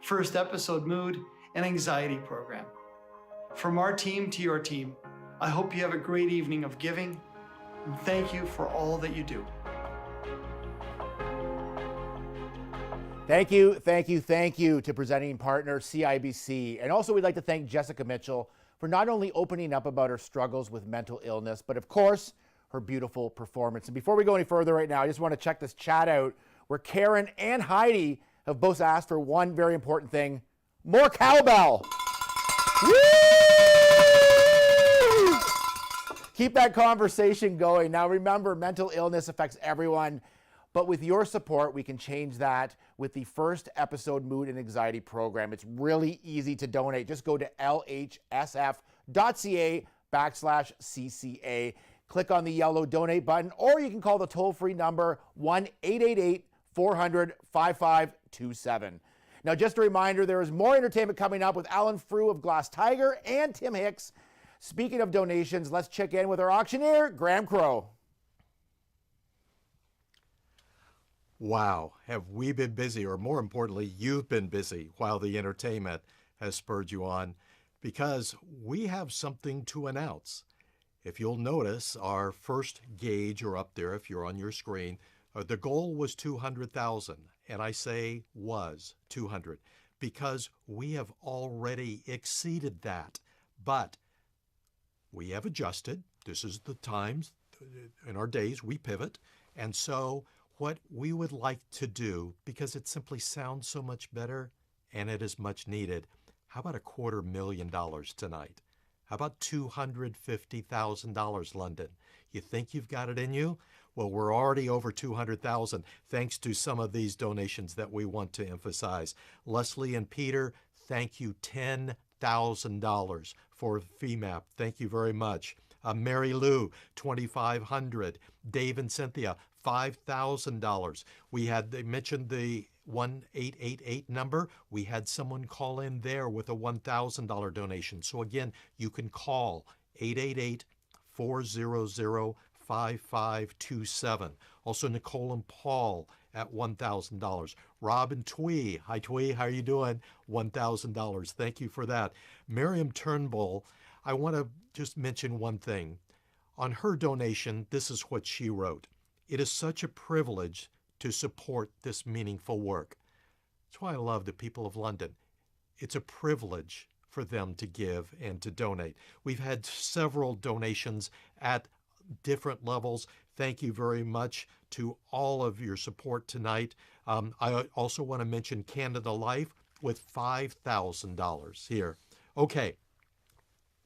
first episode mood, and anxiety program. From our team to your team, I hope you have a great evening of giving, and thank you for all that you do. Thank you, thank you, thank you to presenting partner CIBC. And also we'd like to thank Jessica Mitchell for not only opening up about her struggles with mental illness, but of course, her beautiful performance. And before we go any further right now, I just want to check this chat out where Karen and Heidi have both asked for one very important thing: more cowbell. Woo! Keep that conversation going. Now remember, mental illness affects everyone, but with your support, we can change that with the first episode mood and anxiety program. It's really easy to donate. Just go to lhsf.ca/CCA. Click on the yellow donate button, or you can call the toll-free number 1-888-400-5527. Now, just a reminder, there is more entertainment coming up with Alan Frew of Glass Tiger and Tim Hicks. Speaking of donations, let's check in with our auctioneer, Graham Crow. Wow, have we been busy, or more importantly, you've been busy while the entertainment has spurred you on, because we have something to announce. If you'll notice, our first gauge, or up there if you're on your screen, the goal was 200,000, and I say was 200 because we have already exceeded that. But we have adjusted. This is the times in our days we pivot. And so what we would like to do, because it simply sounds so much better and it is much needed, how about $250,000 tonight? How about $250,000, London? You think you've got it in you? Well, we're already over 200,000 thanks to some of these donations that we want to emphasize. Leslie and Peter, thank you, $10,000 for FEMAP. Thank you very much. Mary Lou, $2,500. Dave and Cynthia, $5,000. They mentioned the 1888 number. We had someone call in there with a $1,000 donation. So again, you can call 888-400-5527. Also Nicole and Paul at $1,000. Rob and Twee. Hi Twee, how are you doing? $1,000. Thank you for that. Miriam Turnbull, I want to just mention one thing. On her donation, this is what she wrote. It is such a privilege to support this meaningful work. That's why I love the people of London. It's a privilege for them to give and to donate. We've had several donations at different levels. Thank you very much to all of your support tonight. I also want to mention Canada Life with $5,000 here. Okay,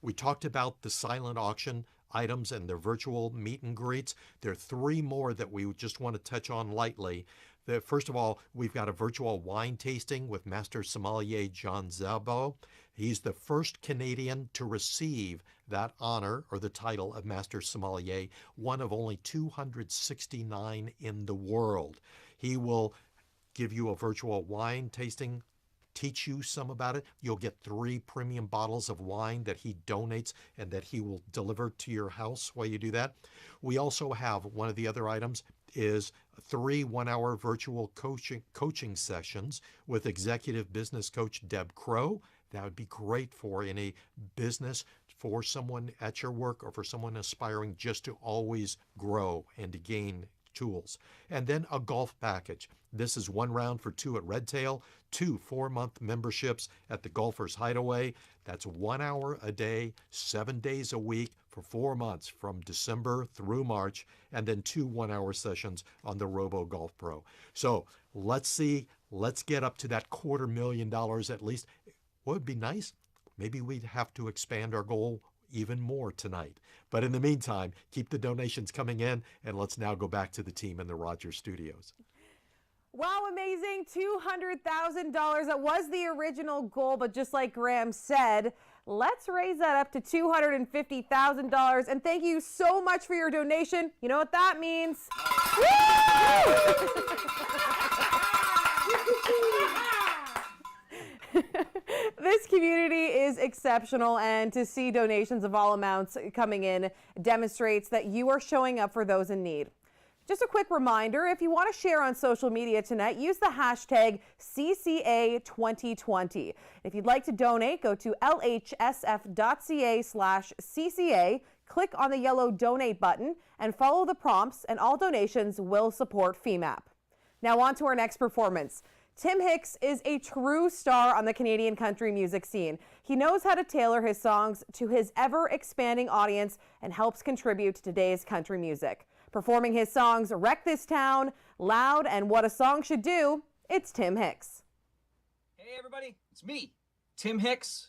we talked about the silent auction items and their virtual meet and greets. There are 3 more that we just want to touch on lightly. First of all, we've got a virtual wine tasting with Master Sommelier John Zabo. He's the first Canadian to receive that honor or the title of Master Sommelier, one of only 269 in the world. He will give you a virtual wine tasting, teach you some about it. You'll get 3 premium bottles of wine that he donates and that he will deliver to your house while you do that. We also have one of the other items is 3 one-hour virtual coaching sessions with executive business coach Deb Crow. That would be great for any business, for someone at your work, or for someone aspiring just to always grow and to gain tools. And then a golf package. This is 1 round for 2 at Redtail, 2 4-month memberships at the Golfers Hideaway. That's 1 hour a day, 7 days a week for 4 months from December through March, and then 2 one-hour sessions on the Robo Golf Pro. So let's get up to that $250,000 at least. What would be nice? Maybe we'd have to expand our goal even more tonight. But in the meantime, keep the donations coming in, and let's now go back to the team in the Rogers Studios. Wow, amazing. $200,000. That was the original goal, but just like Graham said, let's raise that up to $250,000. And thank you so much for your donation. You know what that means? This community is exceptional, and to see donations of all amounts coming in demonstrates that you are showing up for those in need. Just a quick reminder, if you want to share on social media tonight, use the hashtag CCA2020. If you'd like to donate, go to lhsf.ca/CCA, click on the yellow donate button, and follow the prompts, and all donations will support FEMAP. Now on to our next performance. Tim Hicks is a true star on the Canadian country music scene. He knows how to tailor his songs to his ever-expanding audience and helps contribute to today's country music. Performing his songs Wreck This Town, Loud, and What a Song Should Do, it's Tim Hicks. Hey everybody, it's me, Tim Hicks.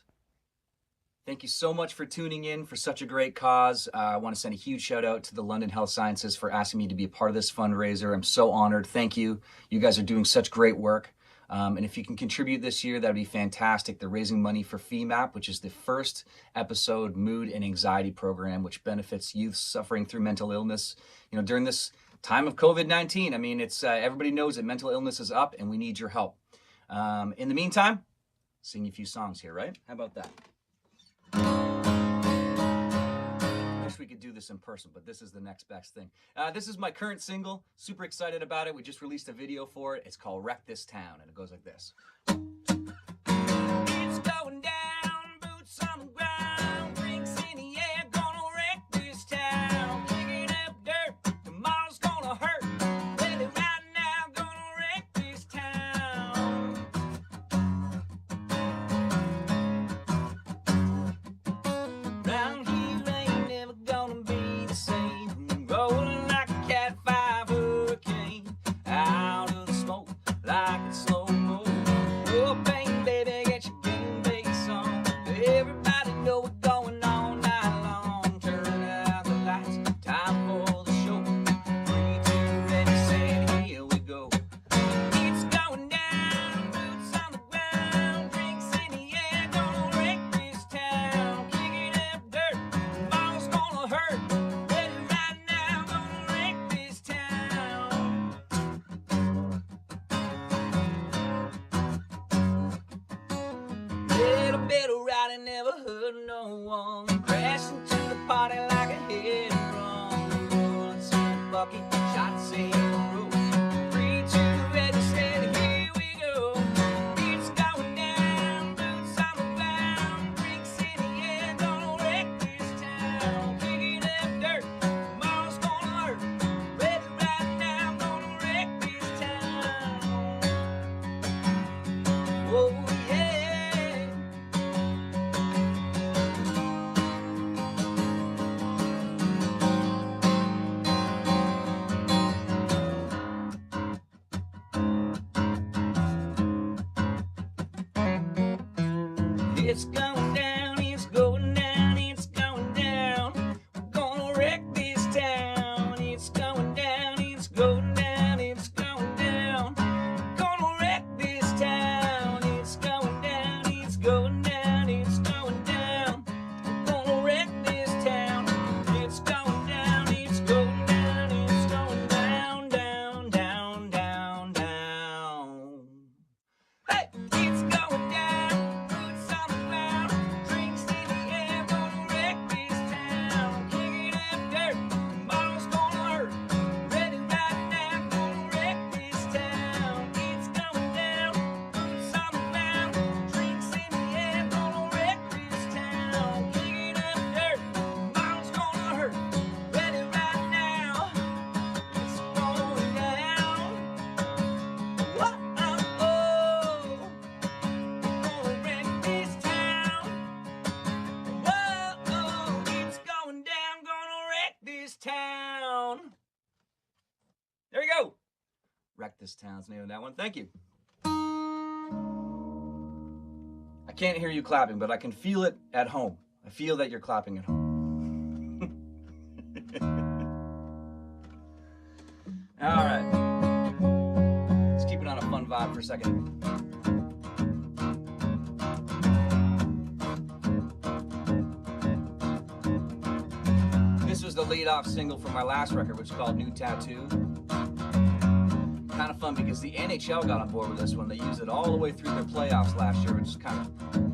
Thank you so much for tuning in for such a great cause. I want to send a huge shout out to the London Health Sciences for asking me to be a part of this fundraiser. I'm so honored. Thank you. You guys are doing such great work. And if you can contribute this year, that would be fantastic. They're raising money for FEMAP, which is the first episode mood and anxiety program, which benefits youth suffering through mental illness. You know, during this time of COVID-19, I mean, it's everybody knows that mental illness is up and we need your help. In the meantime, sing a few songs here, right? How about that? wish we could do this in person, but this is the next best thing. This is my current single. Super excited about it. We just released a video for it. It's called Wreck This Town, and it goes like this. It's going down, boots on the ground, drinks in the air, gonna wreck this town. Kicking up dirt, tomorrow's gonna hurt. Ready right now, gonna wreck this town. Round here ain't never gonna be the same. Rolling like a Cat 5 hurricane, out of the smoke like it's slow-mo. Oh, bang, baby, get your game face on. Everybody know what's going on night long. Turn out the lights, time for the show. 3, 2, ready, set, here we go. It's going down, boots on the ground, drinks in the air, gonna wreck this town. Kicking up dirt, tomorrow's gonna hurt. Ready right now, gonna wreck this town. Little bit of riding never hurt no one. Crashing to the party like a hit and run. Bullets in the bucket, shots in the road. 3, 2, ready, steady, here we go. It's going down, boots on the ground, drinks in the air, gonna wreck this town. Kicking up dirt, tomorrow's gonna hurt. Ready right now, gonna wreck this town. Oh yeah. It's going down, it's going down, it's going down. We're gonna wreck this town. It's going down, it's going down, it's going down. We're gonna wreck this town. It's going down, it's going down, it's going down. We're gonna wreck this town. It's going down, it's going down, it's going down, down, down, down, down. Hey, it's going down, boots on the ground, drinks in the air, gonna wreck this town. Kicking up dirt, tomorrow's gonna hurt. Ready right now, gonna wreck this town. It's going down, boots on the ground, drinks in the air, gonna wreck this town. Kicking up dirt, tomorrow's gonna hurt. Ready right now, it's going down. Whoa, oh. Gonna wreck this town. Whoa, it's going down, gonna wreck this town. There you go. Wreck This Town's the name of that one. Thank you. I can't hear you clapping, but I can feel it at home. I feel that you're clapping at home. All right. Let's keep it on a fun vibe for a second. This was the lead-off single from my last record, which is called New Tattoo. Kind of fun because the NHL got on board with this one. They used it all the way through their playoffs last year, which is kind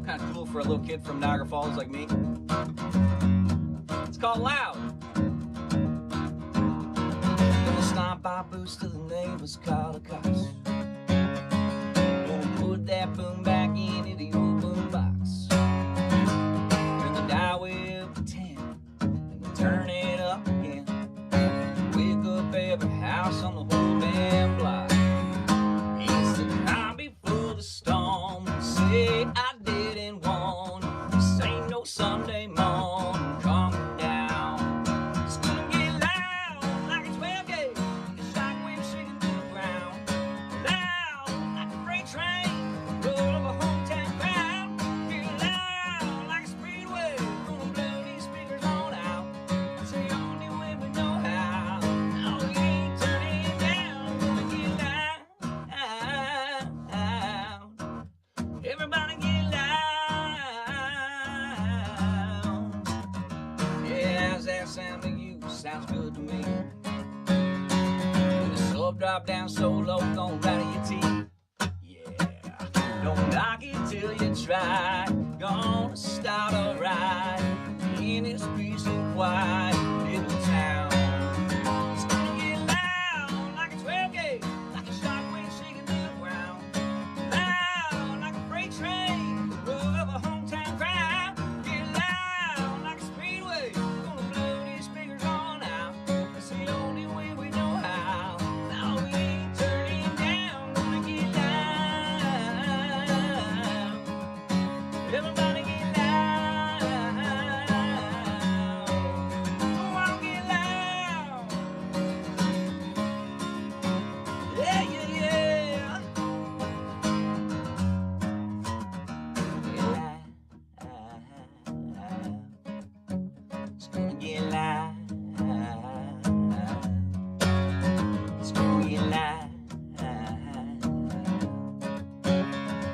of cool for a little kid from Niagara Falls like me. It's called Loud. Gonna stomp our boots to the neighbors, call the cops. Gonna put that boom back into the old boom box. Turn the dial way up to 10, and then turn it up again. Wake up every house on the whole damn block. It's the calm before the storm. Say I didn't want this ain't no Sunday morning. Calm down. It's gonna get loud like a 12 gauge. The shockwave shaking through the ground. Loud like a freight train. Roll of a hometown crowd. Get loud like a speedway. Gonna blow these speakers on out. It's the only way we know how. No, we ain't turning it down. Gonna get loud. Everybody get loud. Yeah, how's that sound to you? Sounds good to me. When the sub drop down so low, gonna rattle your teeth. Yeah, don't knock it till you try. Gonna start a ride in this peace and quiet. Everybody get loud. Come on, get loud. Yeah, yeah, yeah. Get loud. It's gonna get loud. It's gonna get loud.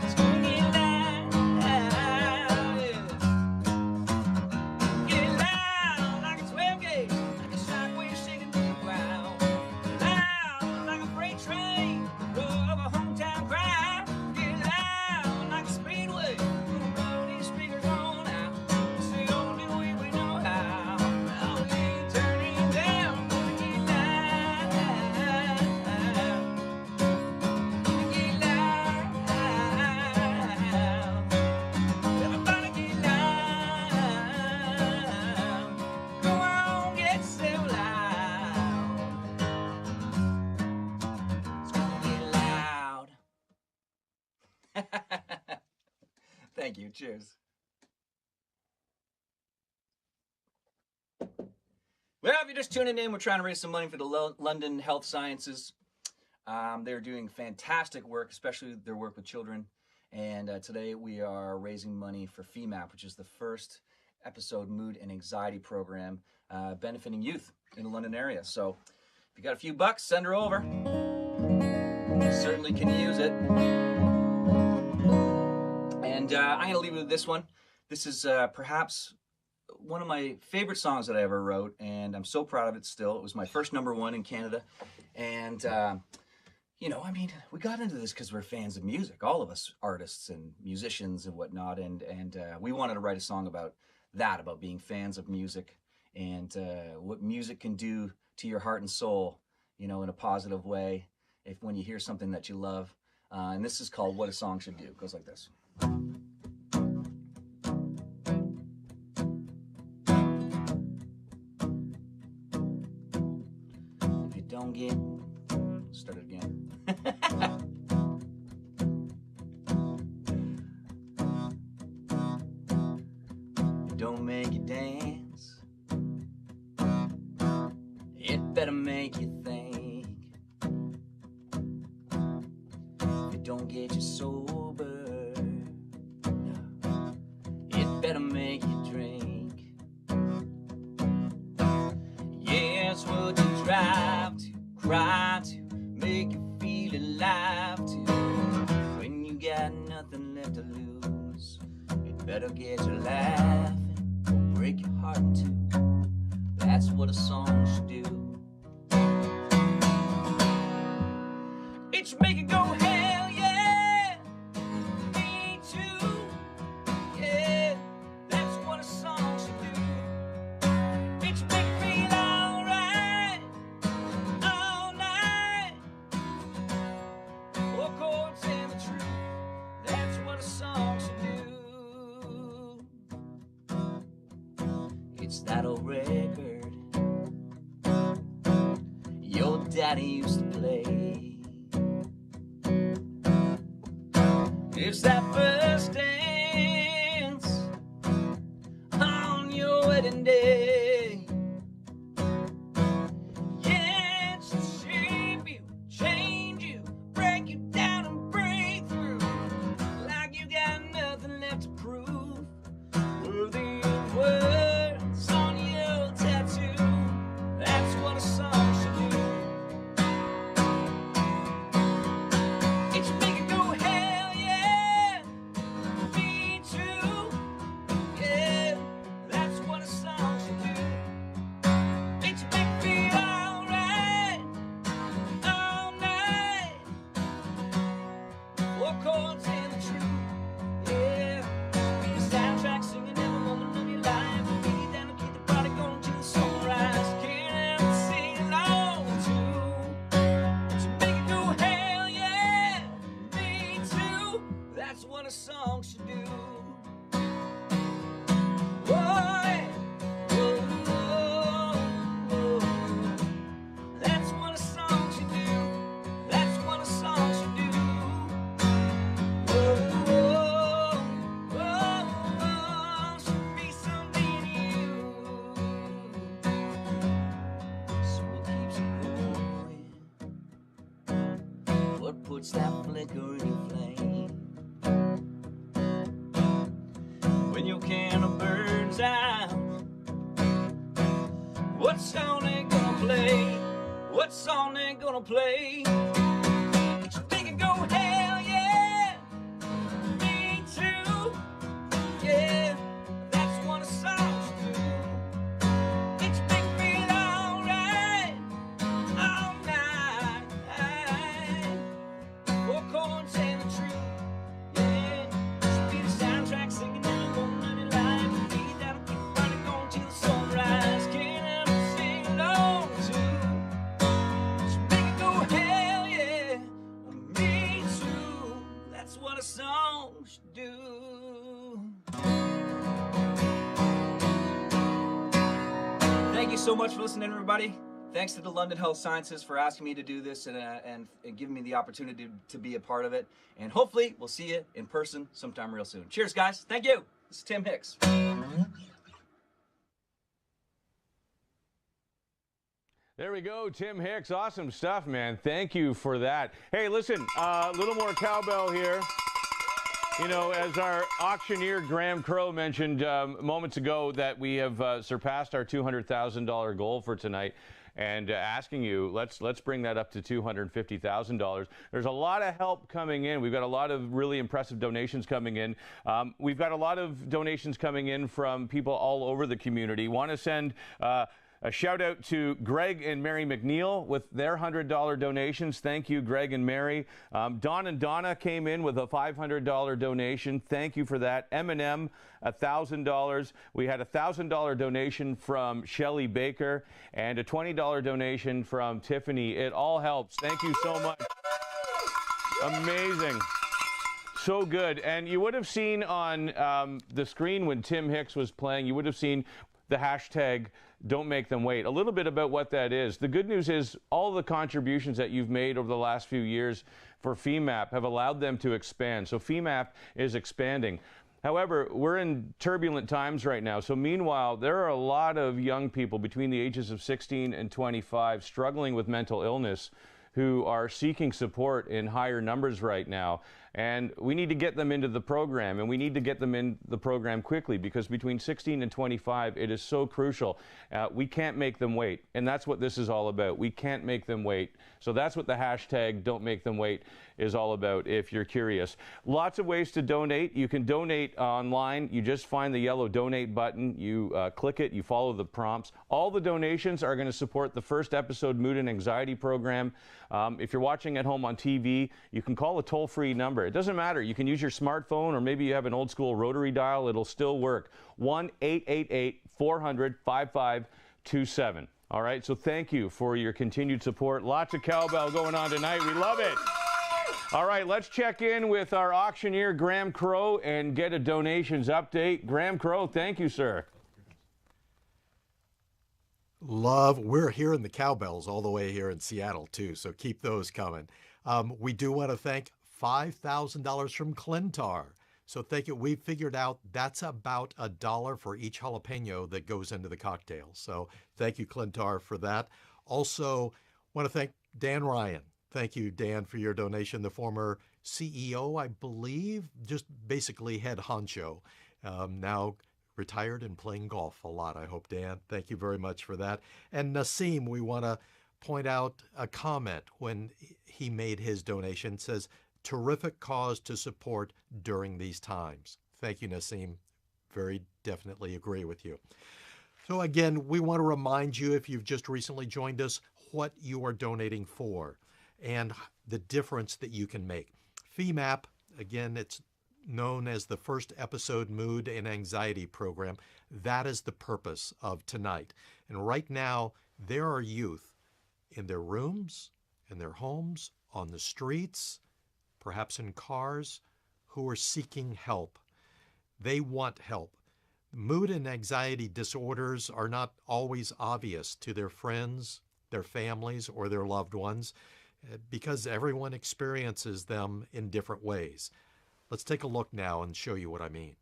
It's gonna get loud. Get loud like a 12 gauge, like a shockwave shaking through the ground. Loud like a freight train, roar of a hometown crowd. Get loud like a speedway, blow these speakers on out. It's the only way we know how. Now we ain't turning down, gonna get loud. Gonna get loud. Everybody get loud. Go on, get so loud. It's gonna get loud. Thank you. Cheers. Well, if you're just tuning in, we're trying to raise some money for the London Health Sciences. They're doing fantastic work, especially their work with children. And today we are raising money for FEMAP, which is the first episode mood and anxiety program benefiting youth in the London area. So if you got a few bucks, send her over. You certainly can use it. And I'm going to leave you with this one. This is perhaps one of my favorite songs that I ever wrote, and I'm so proud of it still. It was my first #1 in Canada. And, you know, I mean, we got into this because we're fans of music, all of us artists and musicians and whatnot. And we wanted to write a song about that, about being fans of music and what music can do to your heart and soul, you know, in a positive way if when you hear something that you love. And this is called What a Song Should Do. It goes like this. If you don't get... Start it again. It don't make you dance. It better make you think. If it don't get you sober, it better make you drink. Yes, what you drive to, cry to, make you feel alive to. When you got nothing left to lose, it better get you laughing or break your heart in two. That's what a song should do. It should make you go, hell yeah, me too. Yeah, that's what a song should do. It should make you feel alright all night. Oh, chords and the truth, that's what a song should do. It's that old record your daddy used to play. It's that first dance on your wedding day. Yeah, it should shape you, change you, break you down and break through. Like you got nothing left to prove. Worthy of words on your tattoo. That's what a song should do. It should make you go, hell yeah, What's that flickering flame? When your can of birds out, what song they gonna play? What song they gonna play? So they can go, hell yeah, me too, yeah, that's what a song's do. It's make me feel alright, all night. Four chords and the truth, yeah. Should be the soundtrack singing down the money line. The beat that'll keep the party going till the sunrise. Can't ever sing along to. So make it go hell yeah, me too. That's what a song should do. Thank you so much for listening, everybody. Thanks to the London Health Sciences for asking me to do this and giving me the opportunity to be a part of it. And hopefully, we'll see you in person sometime real soon. Cheers, guys. Thank you. This is Tim Hicks. There we go, Tim Hicks. Awesome stuff, man. Thank you for that. Hey, listen, a little more cowbell here. You know, as our auctioneer Graham Crow mentioned moments ago, that we have surpassed our $200,000 goal for tonight, and asking you, let's bring that up to $250,000. There's a lot of help coming in. We've got a lot of really impressive donations coming in. We've got a lot of donations coming in from people all over the community. Want to send a shout out to Greg and Mary McNeil with their $100 donations. Thank you, Greg and Mary. Don and Donna came in with a $500 donation. Thank you for that. M&M, $1,000. We had a $1,000 donation from Shelley Baker and a $20 donation from Tiffany. It all helps. Thank you so much. Amazing. So good. And you would have seen on the screen when Tim Hicks was playing, you would have seen the hashtag Don't Make Them Wait. A little bit about what that is. The good news is all the contributions that you've made over the last few years for FEMAP have allowed them to expand. So FEMAP is expanding. However, we're in turbulent times right now. So meanwhile, there are a lot of young people between the ages of 16 and 25 struggling with mental illness who are seeking support in higher numbers right now. And we need to get them into the program, and we need to get them in the program quickly, because between 16 and 25, it is so crucial. We can't make them wait, and that's what this is all about. We can't make them wait. So that's what the hashtag Don't Make Them Wait is all about, if you're curious. Lots of ways to donate. You can donate online. You just find the yellow donate button. You click it. You follow the prompts. All the donations are going to support the first episode Mood and Anxiety program. If you're watching at home on TV, you can call a toll-free number. It doesn't matter. You can use your smartphone, or maybe you have an old-school rotary dial. It'll still work. 1-888-400-5527. All right, so thank you for your continued support. Lots of cowbell going on tonight. We love it. All right, let's check in with our auctioneer, Graham Crow, and get a donations update. Graham Crow, thank you, sir. We're hearing the cowbells all the way here in Seattle, too, so keep those coming. We do want to thank $5,000 from Clintar. So thank you. We figured out that's about $1 for each jalapeno that goes into the cocktail. So thank you, Clintar, for that. Also, want to thank Dan Ryan. Thank you, Dan, for your donation. The former CEO, I believe, just basically head honcho. Now retired and playing golf a lot, I hope, Dan. Thank you very much for that. And Nassim, we want to point out a comment when he made his donation. It says, terrific cause to support during these times. Thank you, Nassim. Very definitely agree with you. So again, we want to remind you, if you've just recently joined us, what you are donating for and the difference that you can make. FEMAP, again, it's known as the First Episode Mood and Anxiety Program. That is the purpose of tonight. And right now, there are youth in their rooms, in their homes, on the streets, perhaps in cars, who are seeking help. They want help. Mood and anxiety disorders are not always obvious to their friends, their families, or their loved ones, because everyone experiences them in different ways. Let's take a look now and show you what I mean.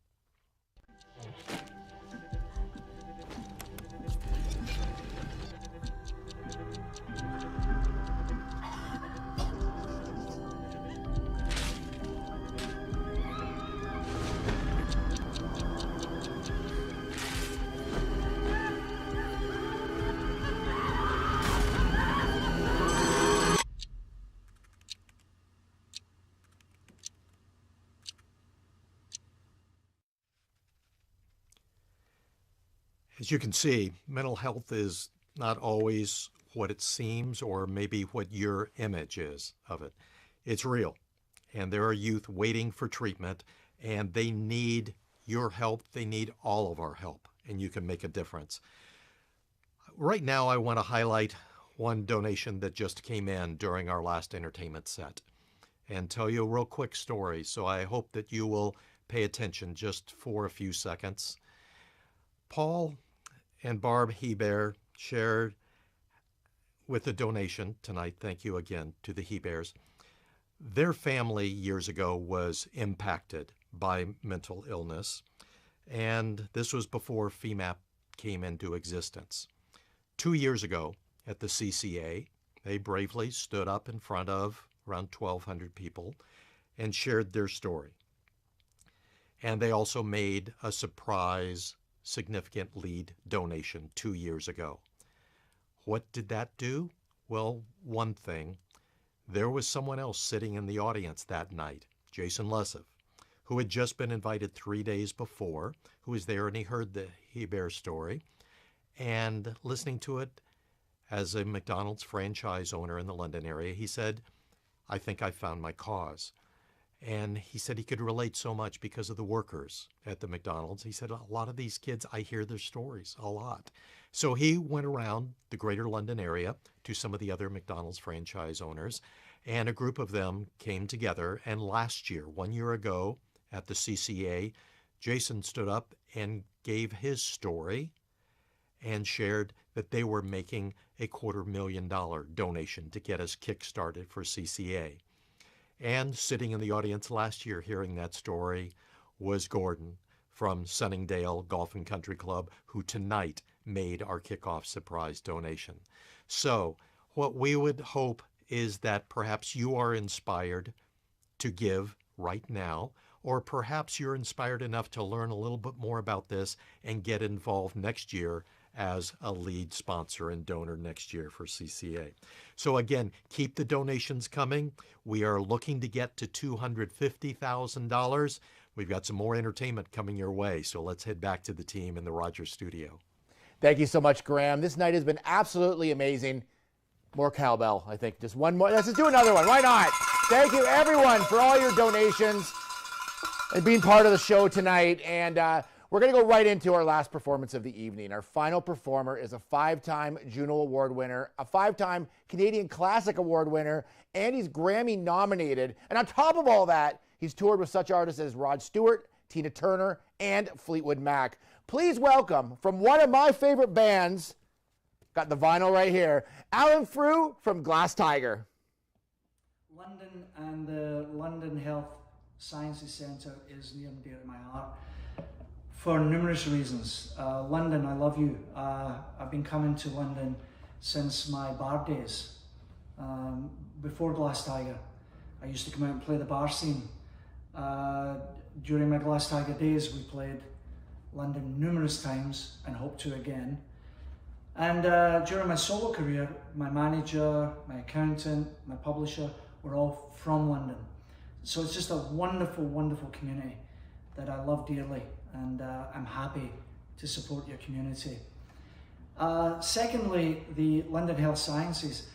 As you can see, mental health is not always what it seems or maybe what your image is of it. It's real, and there are youth waiting for treatment, and they need your help. They need all of our help, and you can make a difference. Right now, I want to highlight one donation that just came in during our last entertainment set and tell you a real quick story. So I hope that you will pay attention just for a few seconds. Paul and Barb Hebert shared with a donation tonight. Thank you again to the Heberts. Their family years ago was impacted by mental illness, and this was before FEMAP came into existence. 2 years ago at the CCA, they bravely stood up in front of around 1,200 people and shared their story. And they also made a surprise significant lead donation 2 years ago. What did that do? Well, one thing. There was someone else sitting in the audience that night, Jason Lessev, who had just been invited 3 days before, who was there and he heard the Hebert story. And listening to it as a McDonald's franchise owner in the London area, he said, I think I found my cause. And he said he could relate so much because of the workers at the McDonald's. He said, a lot of these kids, I hear their stories a lot. So he went around the greater London area to some of the other McDonald's franchise owners, and a group of them came together. And last year, 1 year ago at the CCA, Jason stood up and gave his story and shared that they were making a $250,000 donation to get us kick-started for CCA. And sitting in the audience last year hearing that story was Gordon from Sunningdale Golf and Country Club, who tonight made our kickoff surprise donation. So what we would hope is that perhaps you are inspired to give right now, or perhaps you're inspired enough to learn a little bit more about this and get involved next year as a lead sponsor and donor next year for CCA. So again, keep the donations coming. We are looking to get to $250,000. We've got some more entertainment coming your way, so let's head back to the team in the Rogers studio. Thank you so much, Graham. This night has been absolutely amazing. More cowbell, I think. Just one more. Let's just do another one. Why not? Thank you, everyone, for all your donations and being part of the show tonight. And we're going to go right into our last performance of the evening. Our final performer is a 5-time Juno Award winner, a 5-time Canadian Classic Award winner, and he's Grammy nominated. And on top of all that, he's toured with such artists as Rod Stewart, Tina Turner, and Fleetwood Mac. Please welcome, from one of my favorite bands, got the vinyl right here, Alan Frew from Glass Tiger. London and the London Health Sciences Centre is near and dear to my heart for numerous reasons. London, I love you. I've been coming to London since my bar days. Before Glass Tiger, I used to come out and play the bar scene. During my Glass Tiger days, we played London numerous times and hope to again. And during my solo career, my manager, my accountant, my publisher were all from London. So it's just a wonderful, wonderful community that I love dearly, and I'm happy to support your community. Secondly, the London Health Sciences.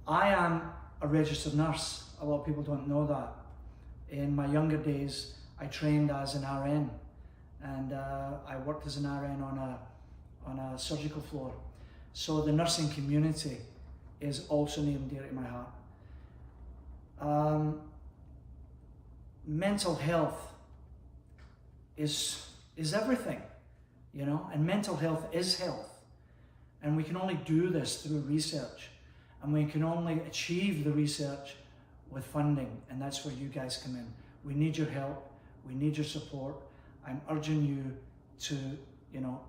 I am a registered nurse. A lot of people don't know that. In my younger days, I trained as an RN, and I worked as an RN on a surgical floor. So the nursing community is also near and dear to my heart. Mental health is everything, you know, and mental health is health. And we can only do this through research, and we can only achieve the research with funding, and that's where you guys come in. We need your help, we need your support. I'm urging you to, you know,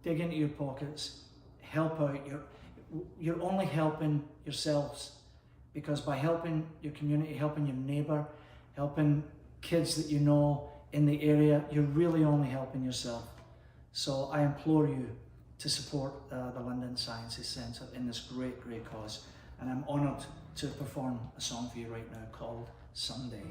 dig into your pockets, help out. You're only helping yourselves, because by helping your community, helping your neighbour, helping kids that you know in the area, you're really only helping yourself. So I implore you to support the London Sciences Centre in this great, great cause. And I'm honoured to perform a song for you right now called Someday.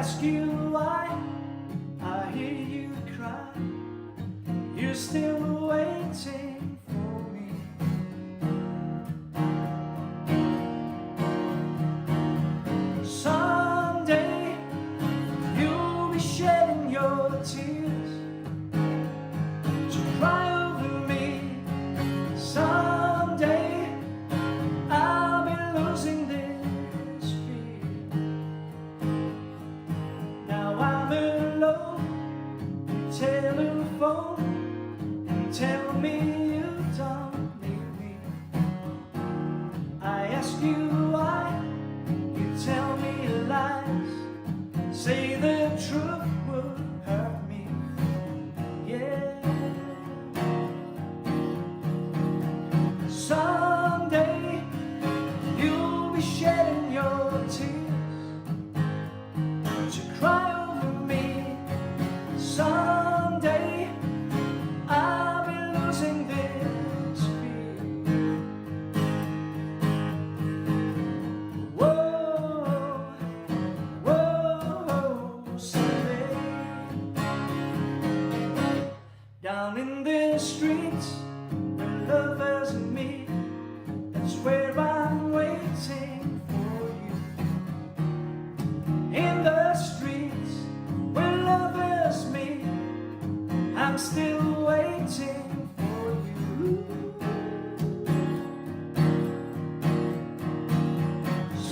ask you why, I hear you cry. You're still waiting for me. Someday you'll be shedding your tears to cry over me. Someday I'll be losing this fear. Now I'm alone, telephone, and tell me you don't need me. I ask you why, you tell me lies, say the truth would hurt me. Yeah. Someday you'll be shedding your tears to cry over me. Someday I'll be losing this fear. Whoa, whoa, someday. Down in the streets where lovers meet, that's where I'm waiting for you. In the streets where lovers meet, I'm still waiting for you.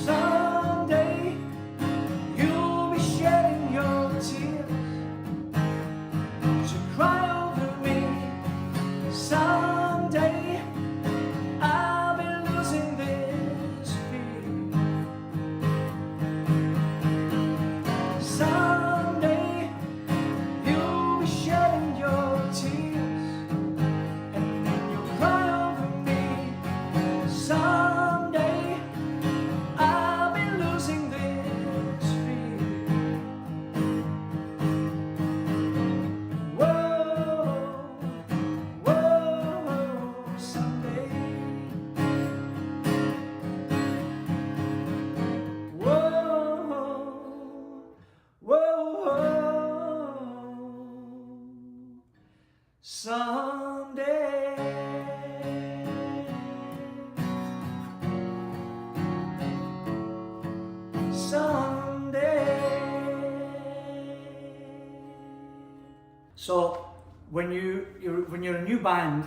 Someday you'll be shedding your tears to cry over me. Someday I'll be losing this fear. Someday you'll be shedding your tears, and then you'll cry over me. Someday I'll be losing this fear. Whoa, whoa, someday. Whoa, whoa, someday. Someday. So when you're a new band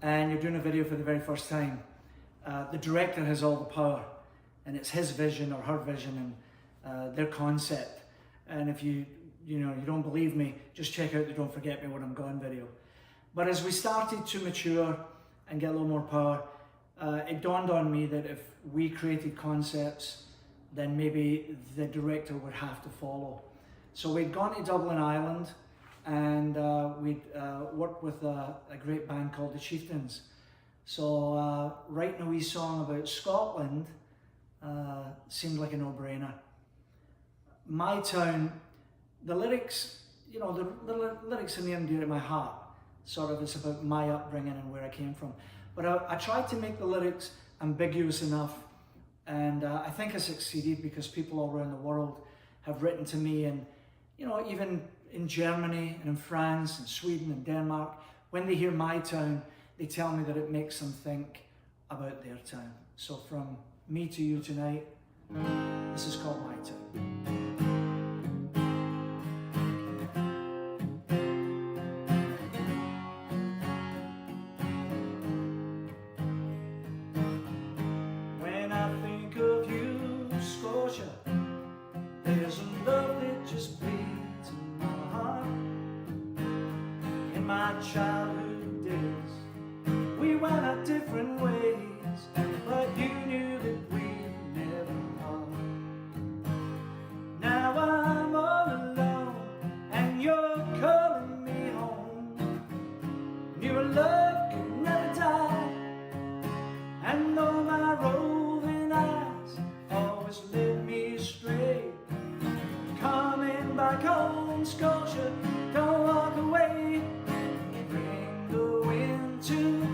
and you're doing a video for the very first time, the director has all the power, and it's his vision or her vision and their concept. And if you don't believe me, just check out the Don't Forget Me When I'm Gone video. But as we started to mature and get a little more power, it dawned on me that if we created concepts, then maybe the director would have to follow. So we'd gone to Dublin, Ireland, and we'd worked with a great band called the Chieftains. So writing a wee song about Scotland seemed like a no-brainer. My town, the lyrics, the lyrics are near and dear to my heart. Sort of, it's about my upbringing and where I came from. But I tried to make the lyrics ambiguous enough, and I think I succeeded, because people all around the world have written to me, and even in Germany and in France and Sweden and Denmark, when they hear my town, they tell me that it makes them think about their town. So from me to you tonight, this is called My Town. When I think of you, Scotia, there's a love that just beats in my heart. In my childhood days, we went our different ways, but you knew that we'd never part. Now I'm all alone, and you're calling me home. Your love can never die, and though my roving eyes always led me astray, coming back home, Scotia, don't walk away. Bring the wind to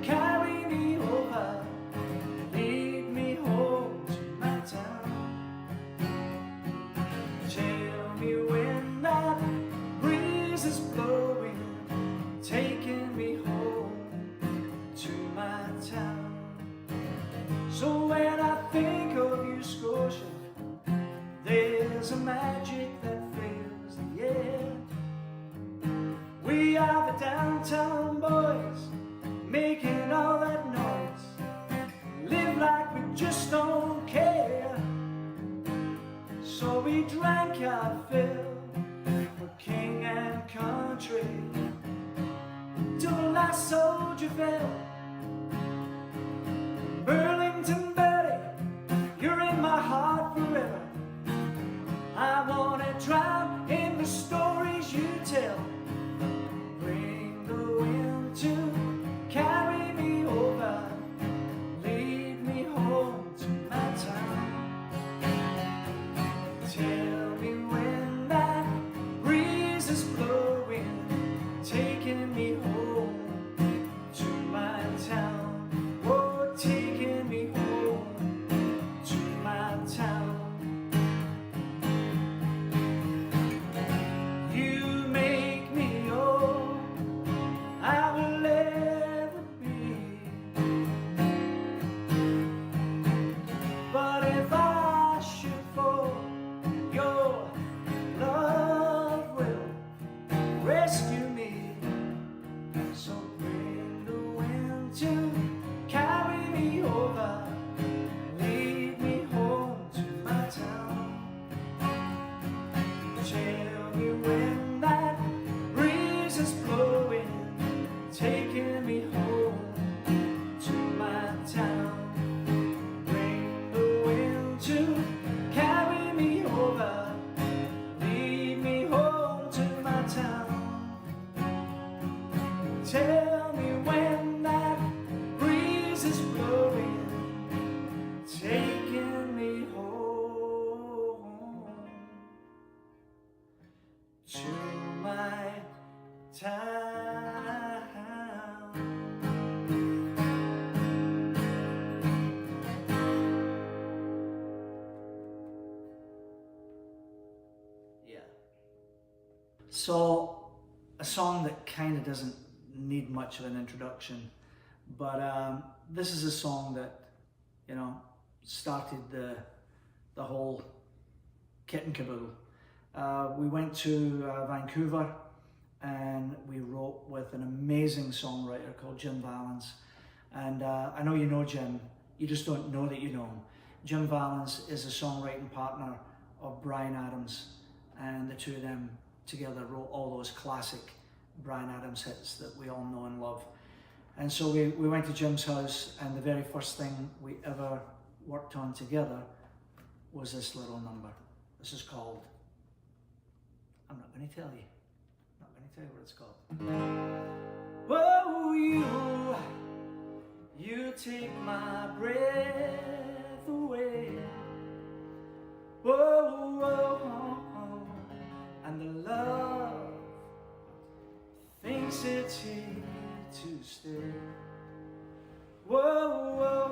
carry me over, lead me home to my town. Tell magic that fills the air. We are the downtown boys, making all that noise. Live like we just don't care. So we drank our fill for king and country till the last soldier fell. Burlington Betty, you're in my heart forever. I wanna drown in the stories you tell. Bring the wind to carry me over. Lead me home to my town. Tell me when that breeze is blowing, taking me home to my town. Oh, taking me home to my town. You make me all I will ever be. But if I should fall, your love will rescue me. So bring the wind to carry me over. Lead me home to my town. Tell me when that breeze is blowing, taking me home to my town. Bring the wind to carry me over. Lead me home to my town. Tell me when that breeze is blowing, taking me home to my town. Yeah. So, a song that kind of doesn't need much of an introduction, but this is a song that, you know, started the whole kit and caboodle. We went to Vancouver and we wrote with an amazing songwriter called Jim Valens. And I know you know Jim, you just don't know that you know him. Jim Valens is a songwriting partner of Bryan Adams, and the two of them together wrote all those classic Bryan Adams hits that we all know and love. And so we went to Jim's house, and the very first thing we ever worked on together was this little number. This is called, I'm not going to tell you. I'm not going to tell you what it's called. Whoa, you take my breath away. Whoa, whoa, and the love thinks it's here to stay. Whoa, whoa,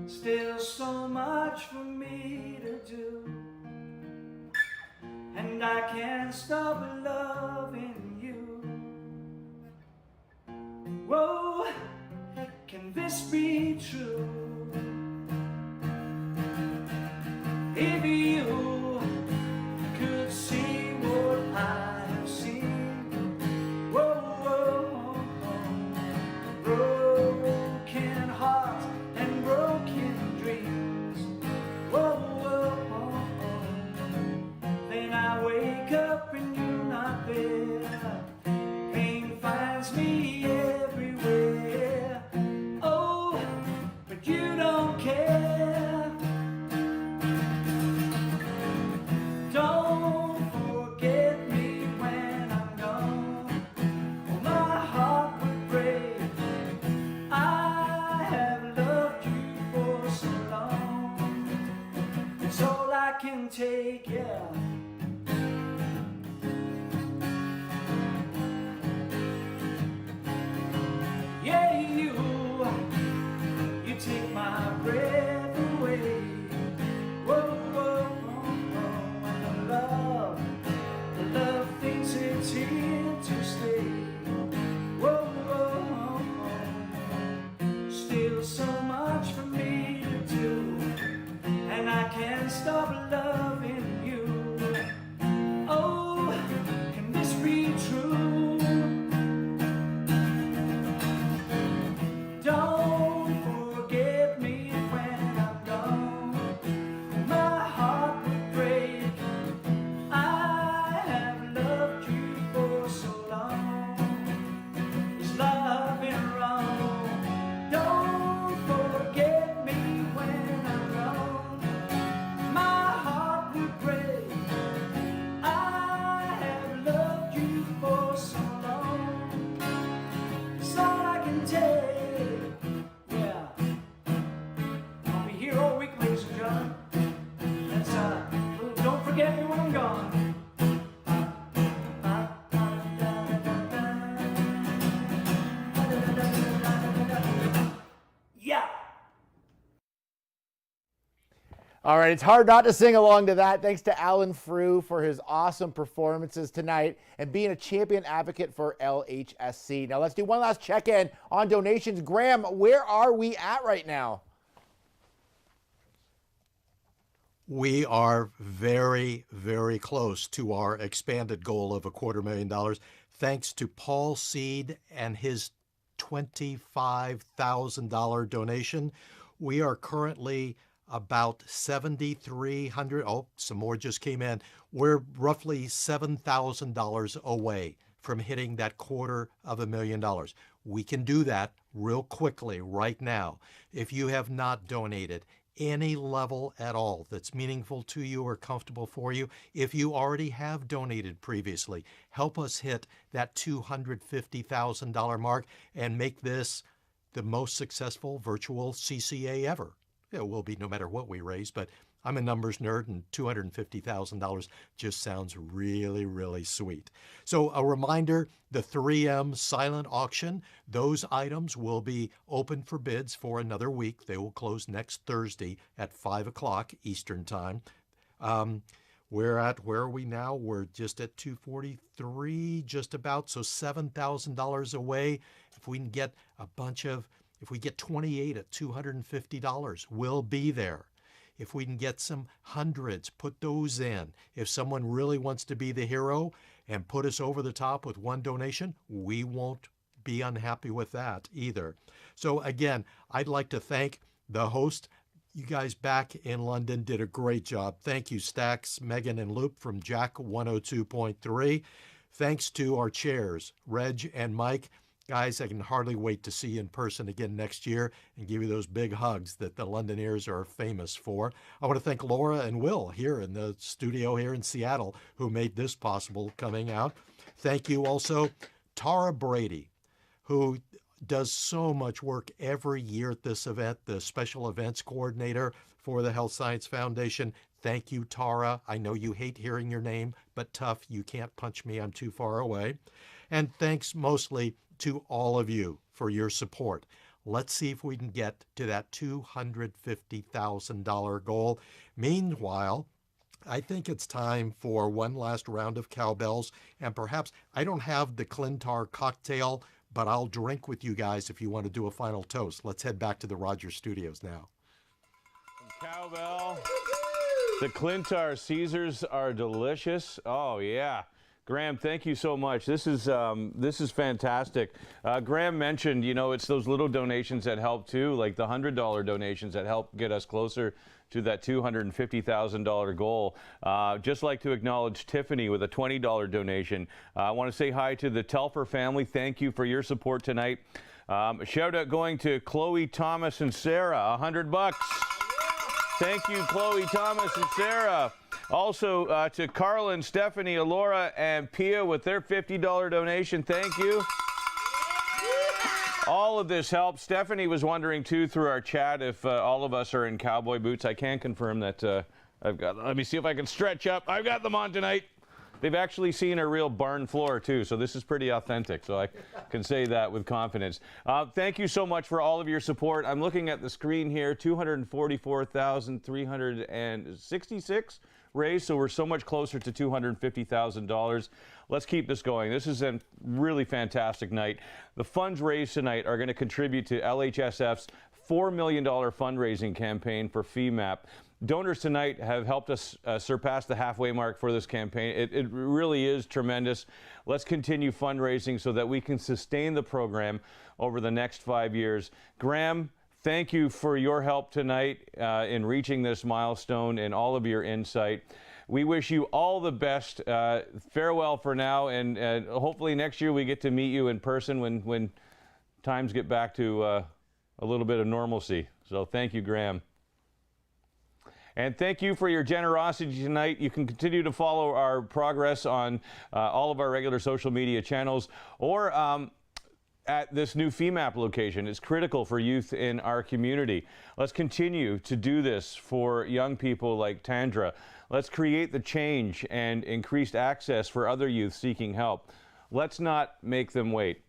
still so much for me to do, and I can't stop loving you. Whoa, can this be true? If you could see what I have seen, whoa, whoa, broken hearts and broken dreams, whoa, whoa, then I wake up and you're not there. Pain finds me everywhere. Oh, but you don't care. Don't forget me when I'm gone, or my heart would break. I have loved you for so long, it's all I can take, yeah. Yeah, you take my breath away. Whoa, whoa, whoa, and the love thinks it's here to stay. Whoa, whoa, still so much for me to do, and I can't can't stop loving you. Oh, can this be true? Don't forget me when I'm gone. My heart would break. I have loved you for so long. Is love been wrong? Don't forget me when I'm gone. My heart would break. I have loved you for so long. It's all I can take. Yeah. I'll be here all week, ladies and gentlemen. That's don't forget me when I'm gone. Yeah. All right, it's hard not to sing along to that. Thanks to Alan Frew for his awesome performances tonight and being a champion advocate for LHSC. Now let's do one last check-in on donations. Graham, where are we at right now? We are very, very close to our expanded goal of $250,000, thanks to Paul Seed and his $25,000 donation. We are currently about 7,300. Oh, some more just came in. We're roughly $7,000 away from hitting that $250,000. We can do that real quickly right now. If you have not donated any level at all that's meaningful to you or comfortable for you, if you already have donated previously, help us hit that $250,000 mark and make this the most successful virtual CCA ever. It will be no matter what we raise, but I'm a numbers nerd and $250,000 just sounds really, really sweet. So a reminder, the 3M silent auction, those items will be open for bids for another week. They will close next Thursday at 5 o'clock Eastern time. Where are we now? We're just at 243, just about, so $7,000 away. If we can get if we get 28 at $250, we'll be there. If we can get some hundreds, put those in. If someone really wants to be the hero and put us over the top with one donation, we won't be unhappy with that either. So again, I'd like to thank the host. You guys back in London did a great job. Thank you, Stax, Megan, and Loop from Jack 102.3. Thanks to our chairs, Reg and Mike. Guys, I can hardly wait to see you in person again next year and give you those big hugs that the Londoners are famous for. I want to thank Laura and Will here in the studio here in Seattle who made this possible coming out. Thank you also, Tara Brady, who does so much work every year at this event, the special events coordinator for the Health Science Foundation. Thank you, Tara. I know you hate hearing your name, but tough, you can't punch me, I'm too far away. And thanks mostly to all of you for your support. Let's see if we can get to that $250,000 goal. Meanwhile, I think it's time for one last round of cowbells, and perhaps I don't have the Clintar cocktail, but I'll drink with you guys if you want to do a final toast. Let's head back to the Rogers Studios now. Cowbell. The Clintar Caesars are delicious. Oh, yeah. Graham, thank you so much. This is fantastic. Graham mentioned, you know, it's those little donations that help too, like the $100 donations that help get us closer to that $250,000 goal. Just like to acknowledge Tiffany with a $20 donation. I want to say hi to the Telfer family. Thank you for your support tonight. A shout out going to Chloe, Thomas, and Sarah, $100. Thank you, Chloe, Thomas, and Sarah. Also to Carlin, Stephanie, Alora, and Pia with their $50 donation. Thank you. All of this helps. Stephanie was wondering too through our chat if all of us are in cowboy boots. I can confirm that I've got. Let me see if I can stretch up. I've got them on tonight. They've actually seen a real barn floor too, so this is pretty authentic. So I can say that with confidence. Thank you so much for all of your support. I'm looking at the screen here, 244,366 raised, so we're so much closer to $250,000. Let's keep this going. This is a really fantastic night. The funds raised tonight are going to contribute to LHSF's $4 million fundraising campaign for FEMAP. Donors tonight have helped us surpass the halfway mark for this campaign. It really is tremendous. Let's continue fundraising so that we can sustain the program over the next 5 years. Graham, thank you for your help tonight in reaching this milestone and all of your insight. We wish you all the best. Farewell for now, and hopefully next year we get to meet you in person when times get back to a little bit of normalcy. So thank you, Graham. And thank you for your generosity tonight. You can continue to follow our progress on all of our regular social media channels or at this new FEMAP location. It's critical for youth in our community. Let's continue to do this for young people like Tandra. Let's create the change and increased access for other youth seeking help. Let's not make them wait.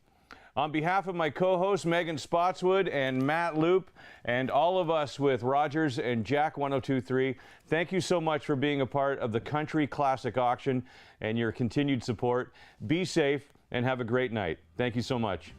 On behalf of my co-hosts Megan Spotswood and Matt Loop and all of us with Rogers and Jack 1023, thank you so much for being a part of the Country Classic Auction and your continued support. Be safe and have a great night. Thank you so much.